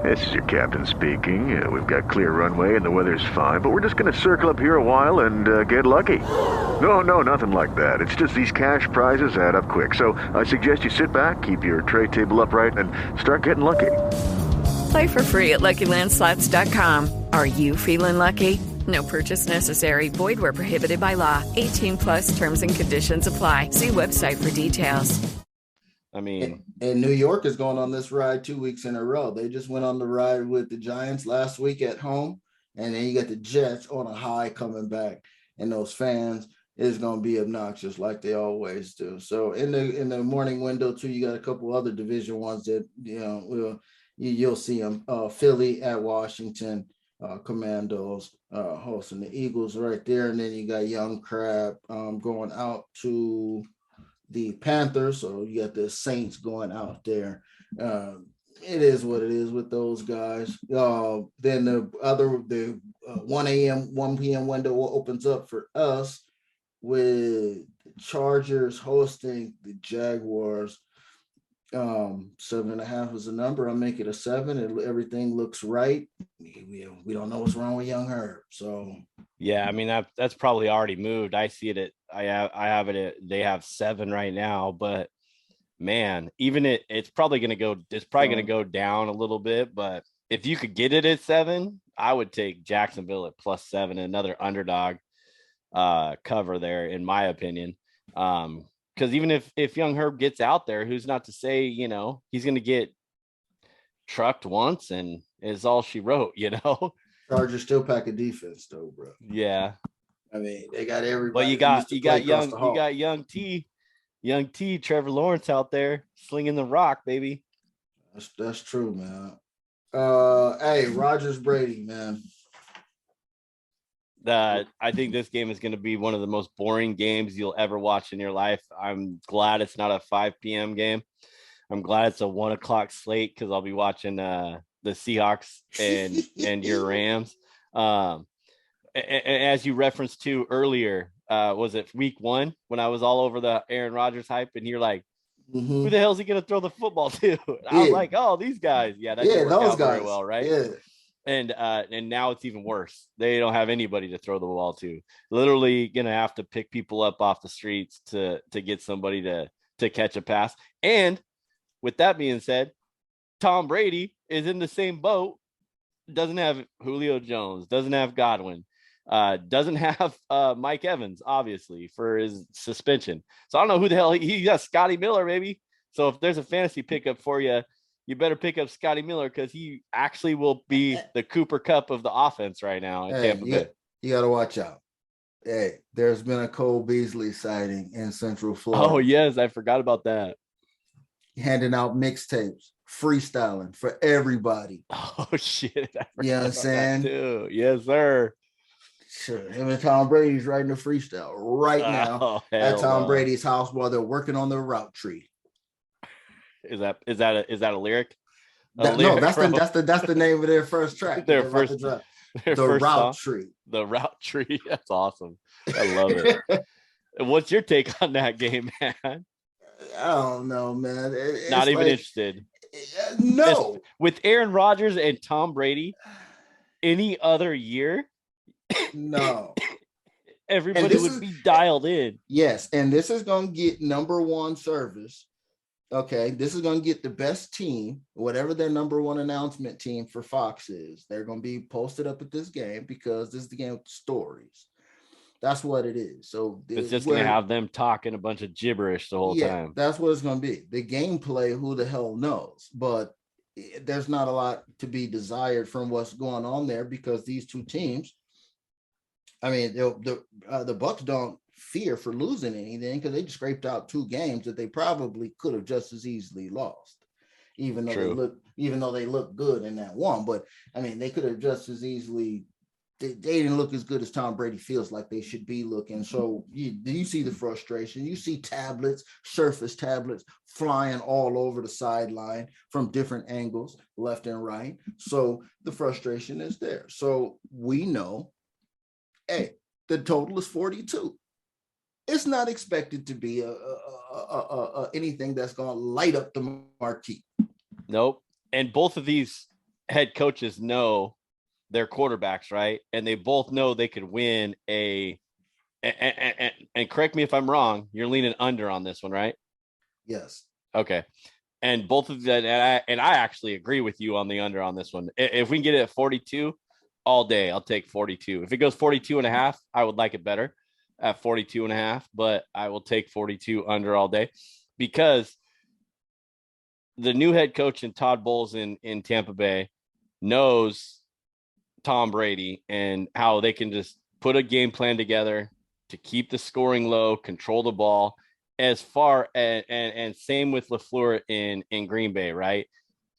Speaker 12: This is your captain speaking. We've got clear runway and the weather's fine, but we're just going to circle up here a while and get lucky. No, nothing like that. It's just these cash prizes add up quick. So I suggest you sit back, keep your tray table upright, and start getting lucky.
Speaker 11: Play for free at LuckyLandSlots.com. Are you feeling lucky? No purchase necessary. Void where prohibited by law. 18+ terms and conditions apply. See website for details.
Speaker 3: I mean,
Speaker 7: and New York is going on this ride 2 weeks in a row. They just went on the ride with the Giants last week at home, and then you got the Jets on a high coming back, and those fans is going to be obnoxious like they always do. So in the morning window too, you got a couple other division ones that you'll see them. Philly at Washington, Commandos hosting the Eagles right there, and then you got Young Crab going out to the Panthers. So you got the Saints going out there. It is what it is with those guys. Then the 1 p.m. window opens up for us with Chargers hosting the Jaguars. 7.5 is the number. I'll make it a 7, and everything looks right. We don't know what's wrong with Young Herb. So
Speaker 3: yeah, I mean that's probably already moved. I see it I have it at, they have 7 right now, but man, even it's probably going to go down a little bit, but if you could get it at 7, I would take Jacksonville at +7, another underdog cover there, in my opinion. Because even if Young Herb gets out there, who's not to say, he's going to get trucked once and is all she wrote,
Speaker 7: Chargers still pack a defense though, bro.
Speaker 3: Yeah.
Speaker 7: I mean, they got everybody.
Speaker 3: But you got young T, Trevor Lawrence out there slinging the rock, baby.
Speaker 7: That's true, man. Hey, Rodgers Brady, man.
Speaker 3: I think this game is going to be one of the most boring games you'll ever watch in your life. I'm glad it's not a 5 p.m. game. I'm glad it's a 1 o'clock slate because I'll be watching the Seahawks and your Rams. And as you referenced to earlier, was it week 1 when I was all over the Aaron Rodgers hype, and you're like, who the hell is he going to throw the football to? I was like, oh, these guys. Yeah, that didn't work out very well, right?
Speaker 7: Yeah.
Speaker 3: And now it's even worse. They don't have anybody to throw the ball to. Literally gonna have to pick people up off the streets to get somebody to catch a pass. And with that being said, Tom Brady is in the same boat. Doesn't have Julio Jones, doesn't have Godwin, doesn't have Mike Evans, obviously, for his suspension. So I don't know who the hell he got. Scotty Miller, maybe. So if there's a fantasy pickup for you, you better pick up Scotty Miller because he actually will be the Cooper Kupp of the offense right now in Tampa Bay.
Speaker 7: You got to watch out. Hey, there's been a Cole Beasley sighting in Central Florida.
Speaker 3: Oh, yes. I forgot about that.
Speaker 7: Handing out mixtapes, freestyling for everybody.
Speaker 3: Oh, shit.
Speaker 7: You know what I'm saying?
Speaker 3: Too. Yes, sir.
Speaker 7: Sure. Him and Tom Brady's writing a freestyle right now at Tom Brady's house while they're working on the route tree.
Speaker 3: Is that a lyric?
Speaker 7: No, that's the name of their first track.
Speaker 3: The
Speaker 7: route tree.
Speaker 3: The route tree. That's awesome. I love it. What's your take on that game, man?
Speaker 7: I don't know, man.
Speaker 3: Not even interested.
Speaker 7: No.
Speaker 3: With Aaron Rodgers and Tom Brady, any other year,
Speaker 7: no.
Speaker 3: Everybody would be dialed in.
Speaker 7: Yes, and this is going to get number 1 service. Okay, this is going to get the best team, whatever their number 1 announcement team for Fox is. They're going to be posted up at this game because this is the game with stories. That's what it is. So
Speaker 3: it's just going to have them talking a bunch of gibberish the whole time.
Speaker 7: That's what it's going to be. The gameplay, who the hell knows? But there's not a lot to be desired from what's going on there because these two teams, I mean, the Bucks don't fear for losing anything because they just scraped out 2 games that they probably could have just as easily lost, even though they look good in that one. But I mean, they could have just as easily. They didn't look as good as Tom Brady feels like they should be looking. So you see the frustration. You see surface tablets flying all over the sideline from different angles, left and right. So the frustration is there. So we know, hey, the total is 42. It's not expected to be anything that's going to light up the marquee.
Speaker 3: Nope. And both of these head coaches know their quarterbacks, right? And they both know they could win and correct me if I'm wrong, you're leaning under on this one, right?
Speaker 7: Yes.
Speaker 3: Okay. And both of that, and I actually agree with you on the under on this one. If we can get it at 42 all day, I'll take 42. If it goes 42.5, I would like it better at 42.5, but I will take 42 under all day because the new head coach and Todd Bowles in Tampa Bay knows Tom Brady and how they can just put a game plan together to keep the scoring low, control the ball as far and same with LaFleur in Green Bay, right?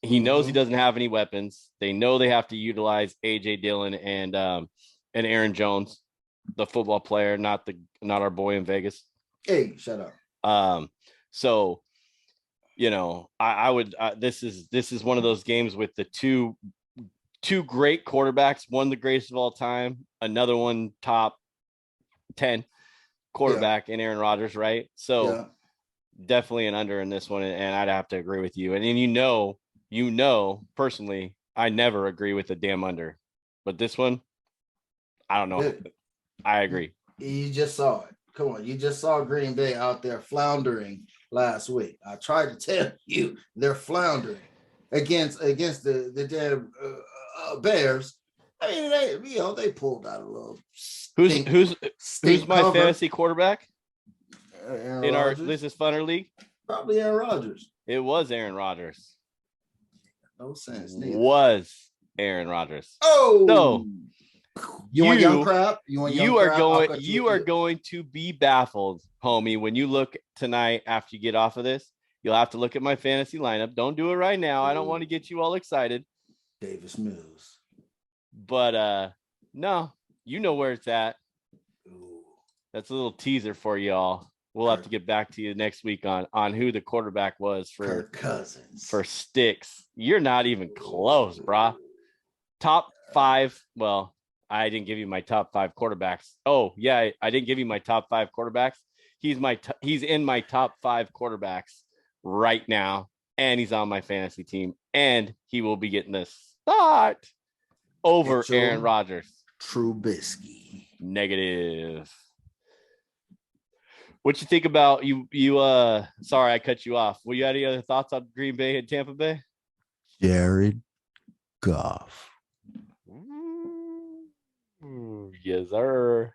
Speaker 3: He knows he doesn't have any weapons. They know they have to utilize AJ Dillon and Aaron Jones, the football player, not our boy in Vegas.
Speaker 7: Hey, shut up.
Speaker 3: So, I would. This is one of those games with the two great quarterbacks. One the greatest of all time. Another one top 10 quarterback in Aaron Rodgers, right? So definitely an under in this one, and I'd have to agree with you. And then personally, I never agree with the damn under, but this one, I don't know. I agree.
Speaker 7: You just saw it. Come on, you just saw Green Bay out there floundering last week. I tried to tell you they're floundering against the damn Bears. I mean, they pulled out a little.
Speaker 3: Who's my
Speaker 7: cover.
Speaker 3: fantasy quarterback
Speaker 7: Aaron
Speaker 3: in
Speaker 7: Rodgers.
Speaker 3: our This Is Funner league?
Speaker 7: Probably Aaron Rodgers.
Speaker 3: It was Aaron Rodgers.
Speaker 7: No sense. Neither.
Speaker 3: Was Aaron Rodgers.
Speaker 7: Oh,
Speaker 3: so
Speaker 7: you want young crap? You
Speaker 3: are going to be baffled, homie, when you look tonight after you get off of this. You'll have to look at my fantasy lineup. Don't do it right now. I don't want to get you all excited.
Speaker 7: Davis Mills.
Speaker 3: But no, you know where it's at. That's a little teaser for y'all. We'll have to get back to you next week on who the quarterback was for
Speaker 7: Kirk Cousins.
Speaker 3: For Stix. You're not even close, brah. Top 5. Well, I didn't give you my top 5 quarterbacks. Oh, yeah, I didn't give you my top 5 quarterbacks. He's in my top 5 quarterbacks right now, and he's on my fantasy team, and he will be getting the start over Aaron Rodgers.
Speaker 7: Trubisky.
Speaker 3: Negative. What you think about you? Sorry, I cut you off. Were you had any other thoughts on Green Bay and Tampa Bay?
Speaker 7: Jared Goff.
Speaker 3: Yes, sir.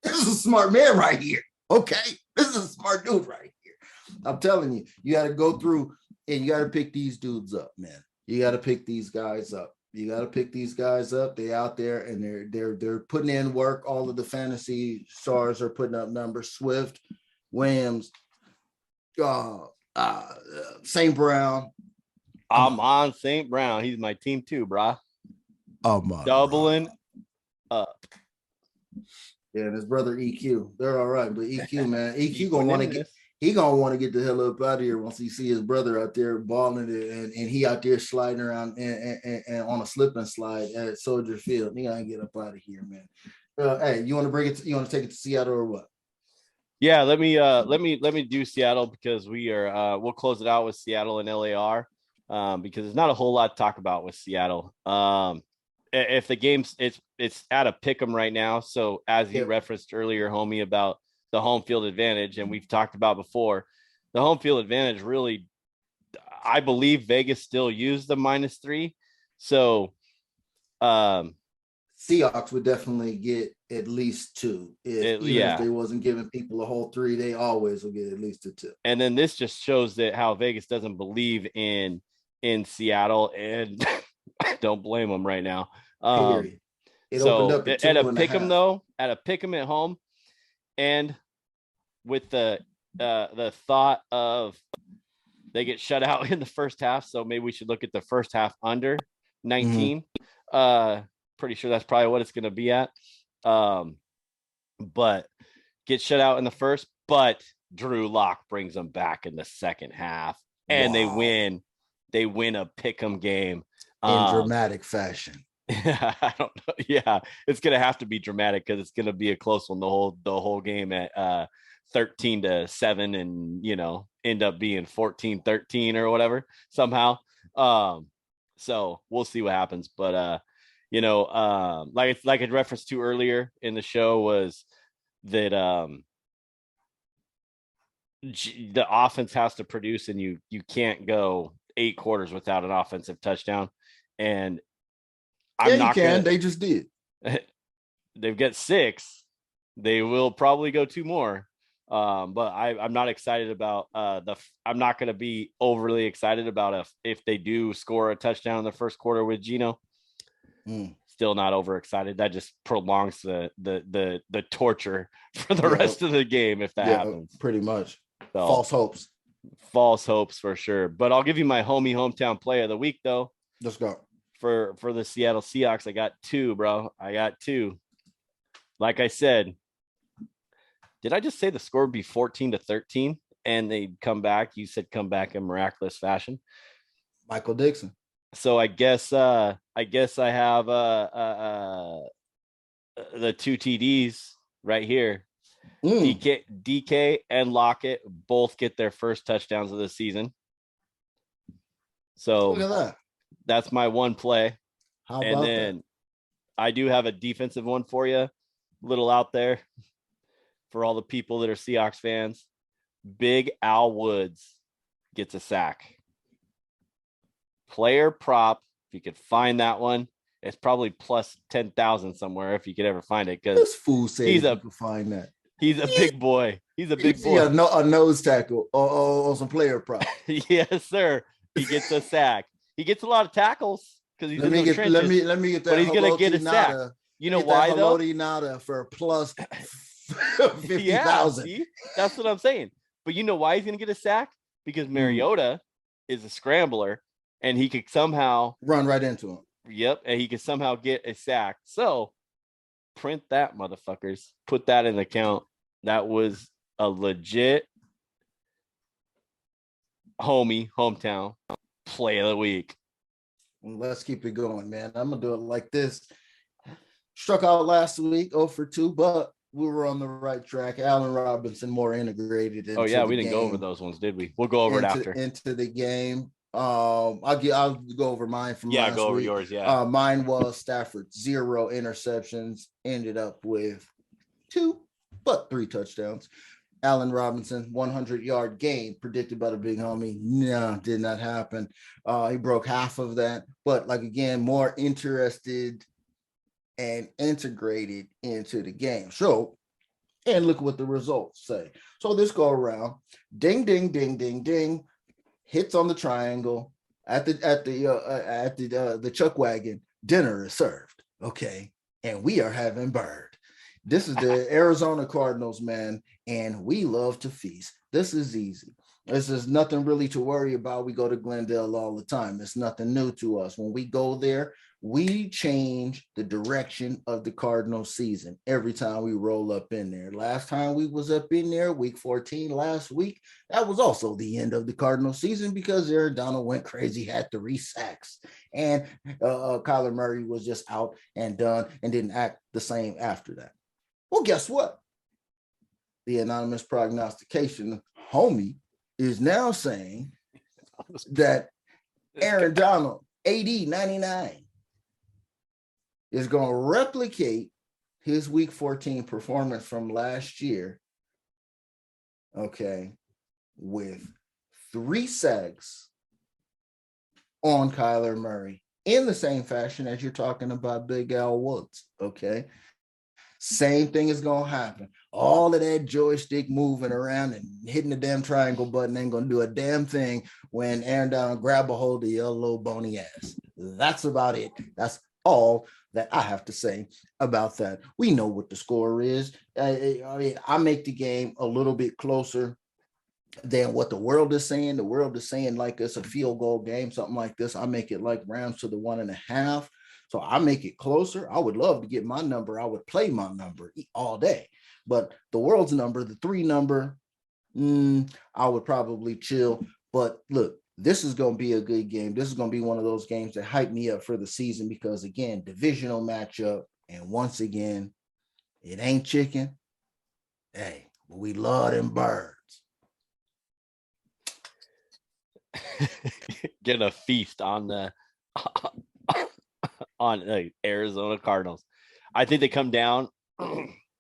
Speaker 7: This is a smart man right here. Okay, this is a smart dude right here. I'm telling you, you got to go through and you got to pick these dudes up, man. You got to pick these guys up. They out there and they're putting in work. All of the fantasy stars are putting up numbers. Swift, Williams, St. Brown.
Speaker 3: I'm on St. Brown. He's my team too, brah.
Speaker 7: Oh my,
Speaker 3: doubling up.
Speaker 7: Yeah, and his brother EQ. They're all right, but EQ, man, EQ gonna want to get. He gonna want to get the hell up out of here once he see his brother out there balling it, and he out there sliding around and on a slip and slide at Soldier Field. He gotta get up out of here, man. Hey, you want to bring it? You want to take it to Seattle or what?
Speaker 3: Yeah, let me do Seattle because we'll close it out with Seattle and LAR because there's not a whole lot to talk about with Seattle. If the game's it's at a pick 'em right now, so as you referenced earlier, homie, about the home field advantage, and we've talked about before, the home field advantage really, I believe Vegas still used the -3. So
Speaker 7: Seahawks would definitely get at least 2. If they wasn't giving people a whole 3, they always will get at least a 2.
Speaker 3: And then this just shows that how Vegas doesn't believe in Seattle, and I don't blame them right now. So at a pick 'em though, at a pick 'em at home, and with the thought of they get shut out in the first half, so maybe we should look at the first half under 19. Pretty sure that's probably what it's going to be at. But get shut out in the first, but Drew Lock brings them back in the second half, and they win. They win a pick'em game
Speaker 7: in dramatic fashion.
Speaker 3: I don't know. Yeah, it's gonna have to be dramatic because it's gonna be a close one the whole game at 13-7, and end up being 14-13 or whatever somehow. So we'll see what happens. But like I referenced to earlier in the show was that the offense has to produce, and you can't go 8 quarters without an offensive touchdown. And
Speaker 7: they just did.
Speaker 3: They've got 6. They will probably go 2 more. But I'm not excited about I'm not going to be overly excited about if they do score a touchdown in the first quarter with Geno. Still not overexcited. That just prolongs the torture for the rest of the game if that happens.
Speaker 7: Pretty much.
Speaker 3: So, false hopes for sure. But I'll give you my hometown play of the week though.
Speaker 7: Let's go.
Speaker 3: For the Seattle Seahawks, I got 2, bro. I got 2. Like I said, did I just say the score would be 14-13 and they'd come back? You said come back in miraculous fashion.
Speaker 7: Michael Dixon.
Speaker 3: So I guess I have the 2 TDs right here. DK and Lockett both get their first touchdowns of the season. So
Speaker 7: look at that.
Speaker 3: That's my one play.
Speaker 7: How about and then that?
Speaker 3: I do have a defensive one for you, a little out there for all the people that are Seahawks fans. Big Al Woods gets a sack. Player prop, if you could find that one, it's probably plus 10,000 somewhere if you could ever find it. Because
Speaker 7: this fool said you can find that.
Speaker 3: He's a big boy. He's a big boy.
Speaker 7: Yeah, a nose tackle on some player prop.
Speaker 3: Yes, sir. He gets a sack. He gets a lot of tackles because he's in the trenches.
Speaker 7: Let me get that.
Speaker 3: But he's gonna get a sack. You know why though?
Speaker 7: Nada for plus 50,000.
Speaker 3: Yeah, that's what I'm saying. But you know why he's gonna get a sack? Because Mariota is a scrambler, and he could somehow
Speaker 7: run right into him.
Speaker 3: Yep, and he could somehow get a sack. So print that, motherfuckers. Put that in the count. That was a legit hometown play of the week.
Speaker 7: Let's keep it going, man. I'm gonna do it like this. Struck out last week, 0 for 2, but we were on the right track. Allen Robinson more integrated.
Speaker 3: We didn't go over those ones, did we? We'll go over it after
Speaker 7: into the game. I'll go over mine from last
Speaker 3: go over
Speaker 7: week.
Speaker 3: yours. Yeah,
Speaker 7: mine was Stafford 0 interceptions, ended up with 2, but 3 touchdowns. Allen Robinson 100-yard game predicted by the big homie. No, did not happen. He broke half of that, but again, more interested and integrated into the game. So, and look what the results say. So this go around, ding, ding, ding, ding, ding, hits on the triangle at the chuck wagon. Dinner is served, okay, and we are having bird. This is the Arizona Cardinals, man, and we love to feast. This is easy. This is nothing really to worry about. We go to Glendale all the time. It's nothing new to us. When we go there, we change the direction of the Cardinals season every time we roll up in there. Last time we was up in there, week 14 last week, that was also the end of the Cardinals season because Aaron Donald went crazy, had 3 sacks, and Kyler Murray was just out and done and didn't act the same after that. Well, guess what? The anonymous prognostication homie is now saying that Aaron Donald, AD 99, is going to replicate his week 14 performance from last year, okay, with 3 sacks on Kyler Murray in the same fashion as you're talking about Big Al Woods, okay? Same thing is going to happen. All of that joystick moving around and hitting the damn triangle button ain't going to do a damn thing when Aaron Donald grab a hold of your little bony ass. That's about it. That's all that I have to say about that. We know what the score is. I make the game a little bit closer than what the world is saying. The world is saying like it's a field goal game, something like this. I make it like rounds to the 1.5. So I make it closer. I would love to get my number. I would play my number all day. But the world's number, the 3 number, I would probably chill. But look, this is going to be a good game. This is going to be one of those games that hype me up for the season because, again, divisional matchup. And once again, it ain't chicken. Hey, but we love them birds.
Speaker 3: Get a feast on the Arizona Cardinals. I think they come down.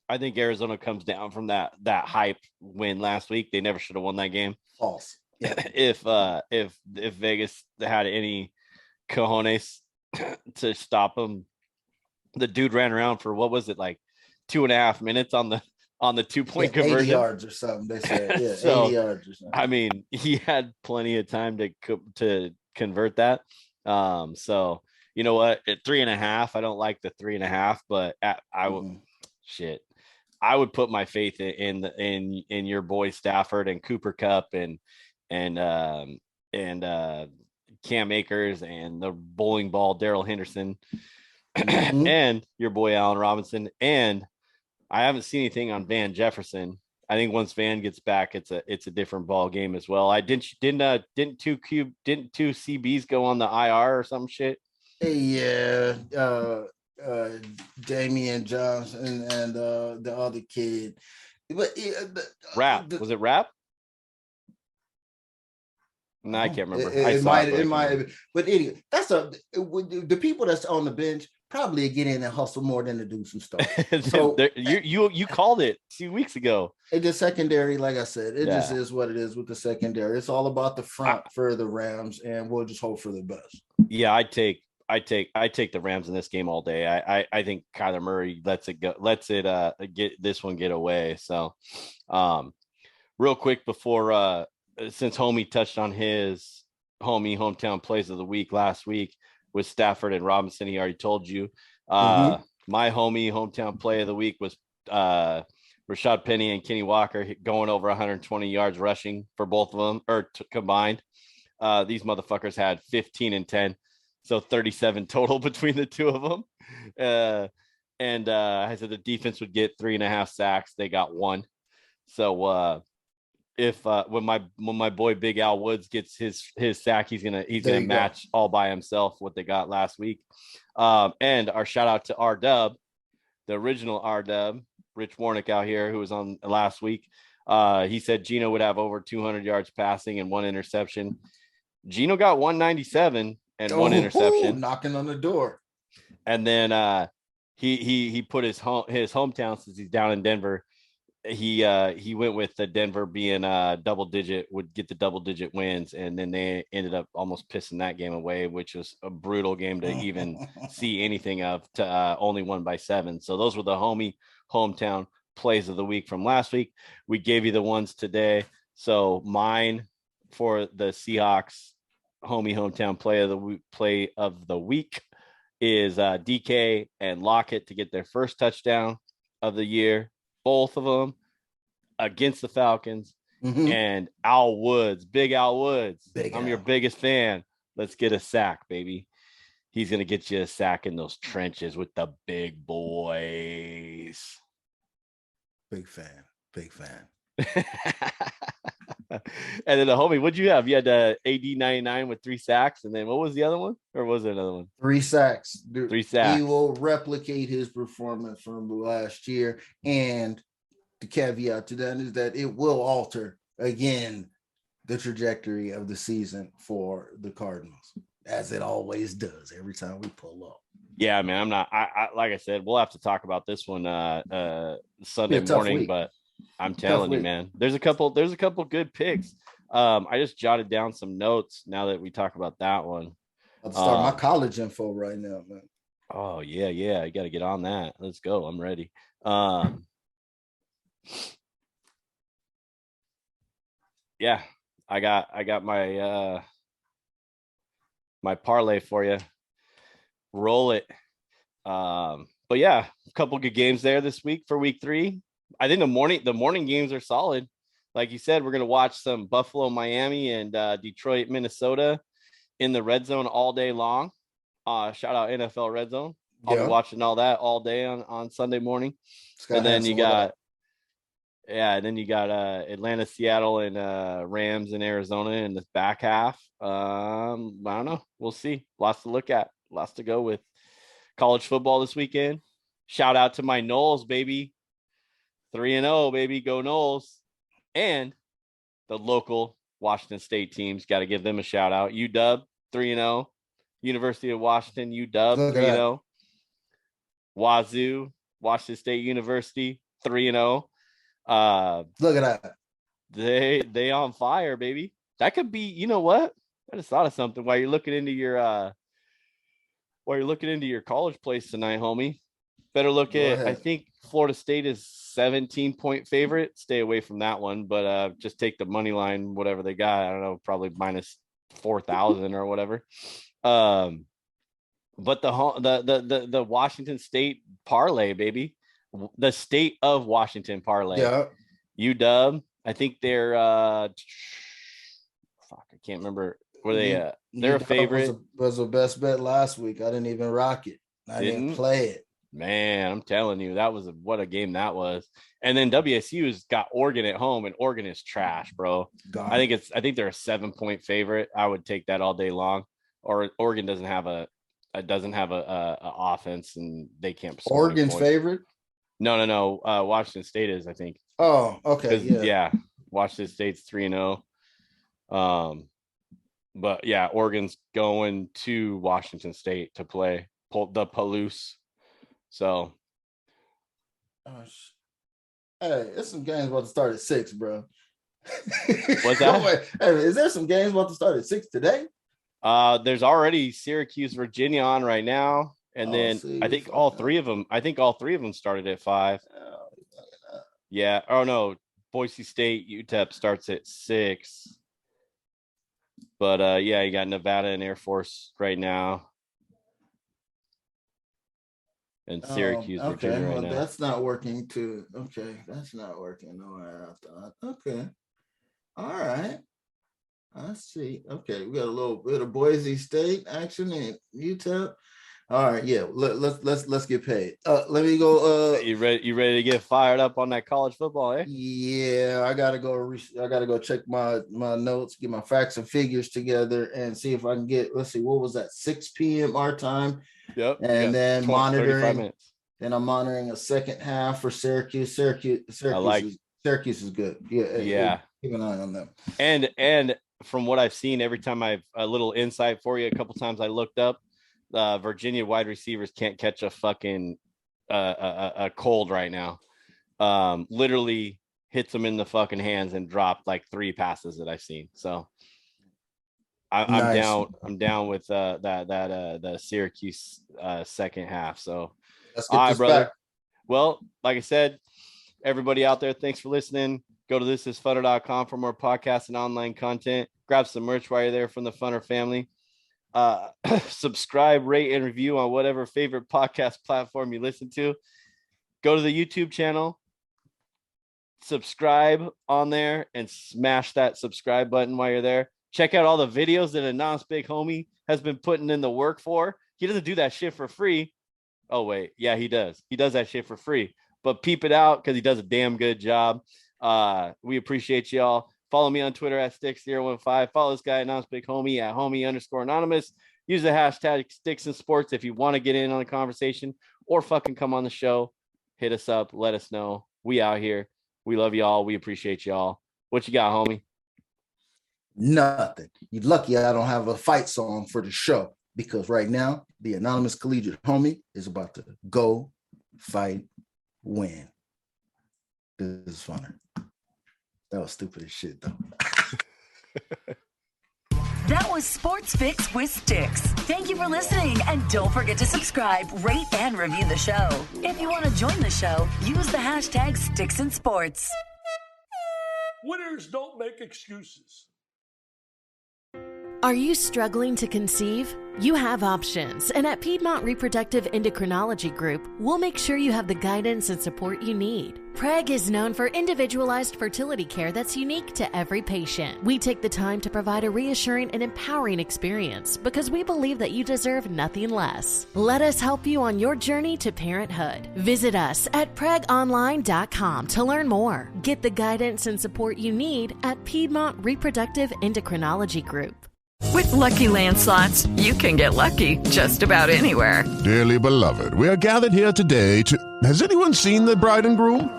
Speaker 3: I think Arizona comes down from that hype win last week. They never should have won that game.
Speaker 7: False. Yeah.
Speaker 3: If Vegas had any cojones to stop them, the dude ran around for what was it, like 2.5 minutes on on the 2-point
Speaker 7: 80
Speaker 3: conversion.
Speaker 7: yards or something. They said, yeah,
Speaker 3: So,
Speaker 7: 80 yards or something.
Speaker 3: I mean, he had plenty of time to convert that. So you know what? At 3.5, I don't like the 3.5, but I would I would put my faith in your boy Stafford and Cooper Cup and Cam Akers and the bowling ball Daryl Henderson and your boy Allen Robinson. And I haven't seen anything on Van Jefferson. I think once Van gets back, it's a different ball game as well. Didn't two CBs go on the IR or some shit?
Speaker 7: Yeah, Damian Johnson and the other kid. But
Speaker 3: was it Rap? No, I can't remember.
Speaker 7: It might. But anyway, the people that's on the bench probably get in and hustle more than the dudes who start. So
Speaker 3: you called it 2 weeks ago.
Speaker 7: The secondary, like I said, it just is what it is with the secondary. It's all about the front for the Rams, and we'll just hope for the best.
Speaker 3: Yeah, I take the Rams in this game all day. I think Kyler Murray lets it get away. So, real quick before since homie touched on his hometown plays of the week last week with Stafford and Robinson, he already told you. My homie hometown play of the week was Rashad Penny and Kenny Walker going over 120 yards rushing for both of them, or combined. These motherfuckers had 15 and 10, so 37 total between the two of them. And I said the defense would get 3.5 sacks. They got 1. So when my boy Big Al Woods gets his sack, he's gonna match all by himself what they got last week. And our shout out to R-Dub, the original R-Dub, Rich Warnick out here, who was on last week. He said Gino would have over 200 yards passing and 1 interception. Gino got 197 and 1 interception,
Speaker 7: knocking on the door.
Speaker 3: And then he put his hometown, since he's down in Denver. He went with the Denver being would get the double-digit wins, and then they ended up almost pissing that game away, which was a brutal game to even see anything of. To only won by 7. So those were the hometown plays of the week from last week. We gave you the ones today. So mine for the Seahawks hometown play of the week is DK and Lockett to get their first touchdown of the year. Both of them against the Falcons. And Al Woods, Big Al Woods. I'm your biggest fan. Let's get a sack, baby. He's going to get you a sack in those trenches with the big boys.
Speaker 7: Big fan.
Speaker 3: And then the homie, what'd you have? You had AD 99 with 3 sacks. And then what was the other one? Or was there another one?
Speaker 7: 3 sacks.
Speaker 3: 3 sacks.
Speaker 7: He will replicate his performance from last year. And the caveat to that is that it will alter, again, the trajectory of the season for the Cardinals, as it always does every time we pull up.
Speaker 3: Yeah, man, I like I said, we'll have to talk about this one Sunday morning,
Speaker 7: week.
Speaker 3: But I'm telling you, man, there's a couple good picks. I just jotted down some notes now that we talk about that one.
Speaker 7: I'll start my college info right now, man.
Speaker 3: Oh yeah, you got to get on that. Let's go. I'm ready. Yeah, I got my my parlay for you. Roll it. But yeah, a couple good games there this week for week 3. I think the morning games are solid. Like you said, we're going to watch some Buffalo, Miami, and Detroit, Minnesota in the red zone all day long. Shout out NFL Red Zone. I'll be watching all that all day on Sunday morning. And then you got Atlanta, Seattle, and Rams in Arizona in the back half. I don't know. We'll see. Lots to look at. Lots to go with. College football this weekend. Shout out to my Knowles, baby. 3-0, baby. Go Knowles. And the local Washington State teams. Got to give them a shout out. UW, 3-0. University of Washington, UW, 3-0. Wazoo, Washington State University, 3-0.
Speaker 7: Look at that.
Speaker 3: They on fire, baby. That could be, you know what? I just thought of something while you're looking into your college place tonight, homie. Better look at, I think Florida State is 17-point favorite. Stay away from that one, but just take the money line, whatever they got. I don't know, probably minus 4,000 or whatever. But the Washington State parlay, baby, the state of Washington parlay.
Speaker 7: Yeah.
Speaker 3: UW, I think they're I can't remember. Were they they're a favorite.
Speaker 7: Was a best bet last week. I didn't even rock it. I didn't play it.
Speaker 3: Man, I'm telling you, that was what a game that was. And then WSU's got Oregon at home, and Oregon is trash, bro.
Speaker 7: God.
Speaker 3: I think they're a 7-point favorite. I would take that all day long. Or Oregon doesn't have a offense, and they can't score.
Speaker 7: Oregon's favorite?
Speaker 3: No. Washington State is, I think.
Speaker 7: Oh, okay.
Speaker 3: Yeah. Washington State's 3-0. But yeah, Oregon's going to Washington State to play the Palouse. So,
Speaker 7: hey, there's some games about to start at 6, bro.
Speaker 3: What's that?
Speaker 7: Hey, is there some games about to start at 6 today?
Speaker 3: There's already Syracuse, Virginia on right now, and then I think all three of them started at 5. Yeah. Oh no, Boise State, UTEP starts at 6. But yeah, you got Nevada and Air Force right now. And Syracuse, Virginia right now.
Speaker 7: That's not working too. Okay, that's not working. No, I thought. Okay, all right. I see. Okay, we got a little bit of Boise State action in UTEP. All right, yeah. Let's get paid. Let me go.
Speaker 3: You ready to get fired up on that college football?
Speaker 7: Yeah, I gotta go. I gotta go check my notes, get my facts and figures together, and see if I can get. Let's see, what was that? 6 p.m. our time.
Speaker 3: Yep.
Speaker 7: And then monitoring. Then I'm monitoring a second half for Syracuse. Syracuse is good. Yeah. Keep an eye on them.
Speaker 3: And from what I've seen, every time I've a little insight for you, a couple times I looked up, Virginia wide receivers can't catch a fucking a cold right now. Literally hits them in the fucking hands and dropped like 3 passes that I've seen. So I'm nice. I'm down with the Syracuse second half. So all right, brother. Back. Well, like I said, everybody out there, thanks for listening. Go to thisisfunner.com for more podcasts and online content. Grab some merch while you're there from the Funner family. Subscribe, rate, and review on whatever favorite podcast platform you listen to. Go to the YouTube channel, subscribe on there, and smash that subscribe button while you're there. Check out all the videos that Anonymous Big Homie has been putting in the work for. He doesn't do that shit for free. Oh, wait. Yeah, he does. He does that shit for free. But peep it out because he does a damn good job. We appreciate y'all. Follow me on Twitter at Stix015. Follow this guy, Anonymous Big Homie, at homie_anonymous. Use the hashtag StixInSports if you want to get in on the conversation or fucking come on the show. Hit us up. Let us know. We out here. We love y'all. We appreciate y'all. What you got, homie?
Speaker 7: Nothing. You're lucky I don't have a fight song for the show because right now the Anonymous Collegiate Homie is about to go fight, win. This is funner. That was stupid as shit, though.
Speaker 2: That was Sports Fix with Stix. Thank you for listening, and don't forget to subscribe, rate, and review the show. If you want to join the show, use the hashtag StixInSports.
Speaker 13: Winners don't make excuses.
Speaker 8: Are you struggling to conceive? You have options, and at Piedmont Reproductive Endocrinology Group, we'll make sure you have the guidance and support you need. PREG is known for individualized fertility care that's unique to every patient. We take the time to provide a reassuring and empowering experience because we believe that you deserve nothing less. Let us help you on your journey to parenthood. Visit us at pregonline.com to learn more. Get the guidance and support you need at Piedmont Reproductive Endocrinology Group.
Speaker 11: With Lucky Land Slots, you can get lucky just about anywhere.
Speaker 4: Dearly beloved, we are gathered here today to... Has anyone seen the bride and groom?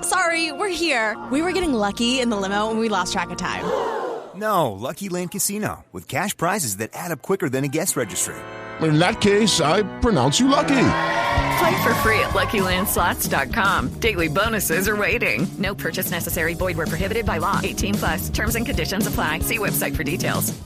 Speaker 14: Sorry, we're here. We were getting lucky in the limo and we lost track of time.
Speaker 15: No, Lucky Land Casino, with cash prizes that add up quicker than a guest registry.
Speaker 4: In that case, I pronounce you lucky.
Speaker 11: Play for free at LuckyLandSlots.com. Daily bonuses are waiting. No purchase necessary. Void where prohibited by law. 18+. Terms and conditions apply. See website for details.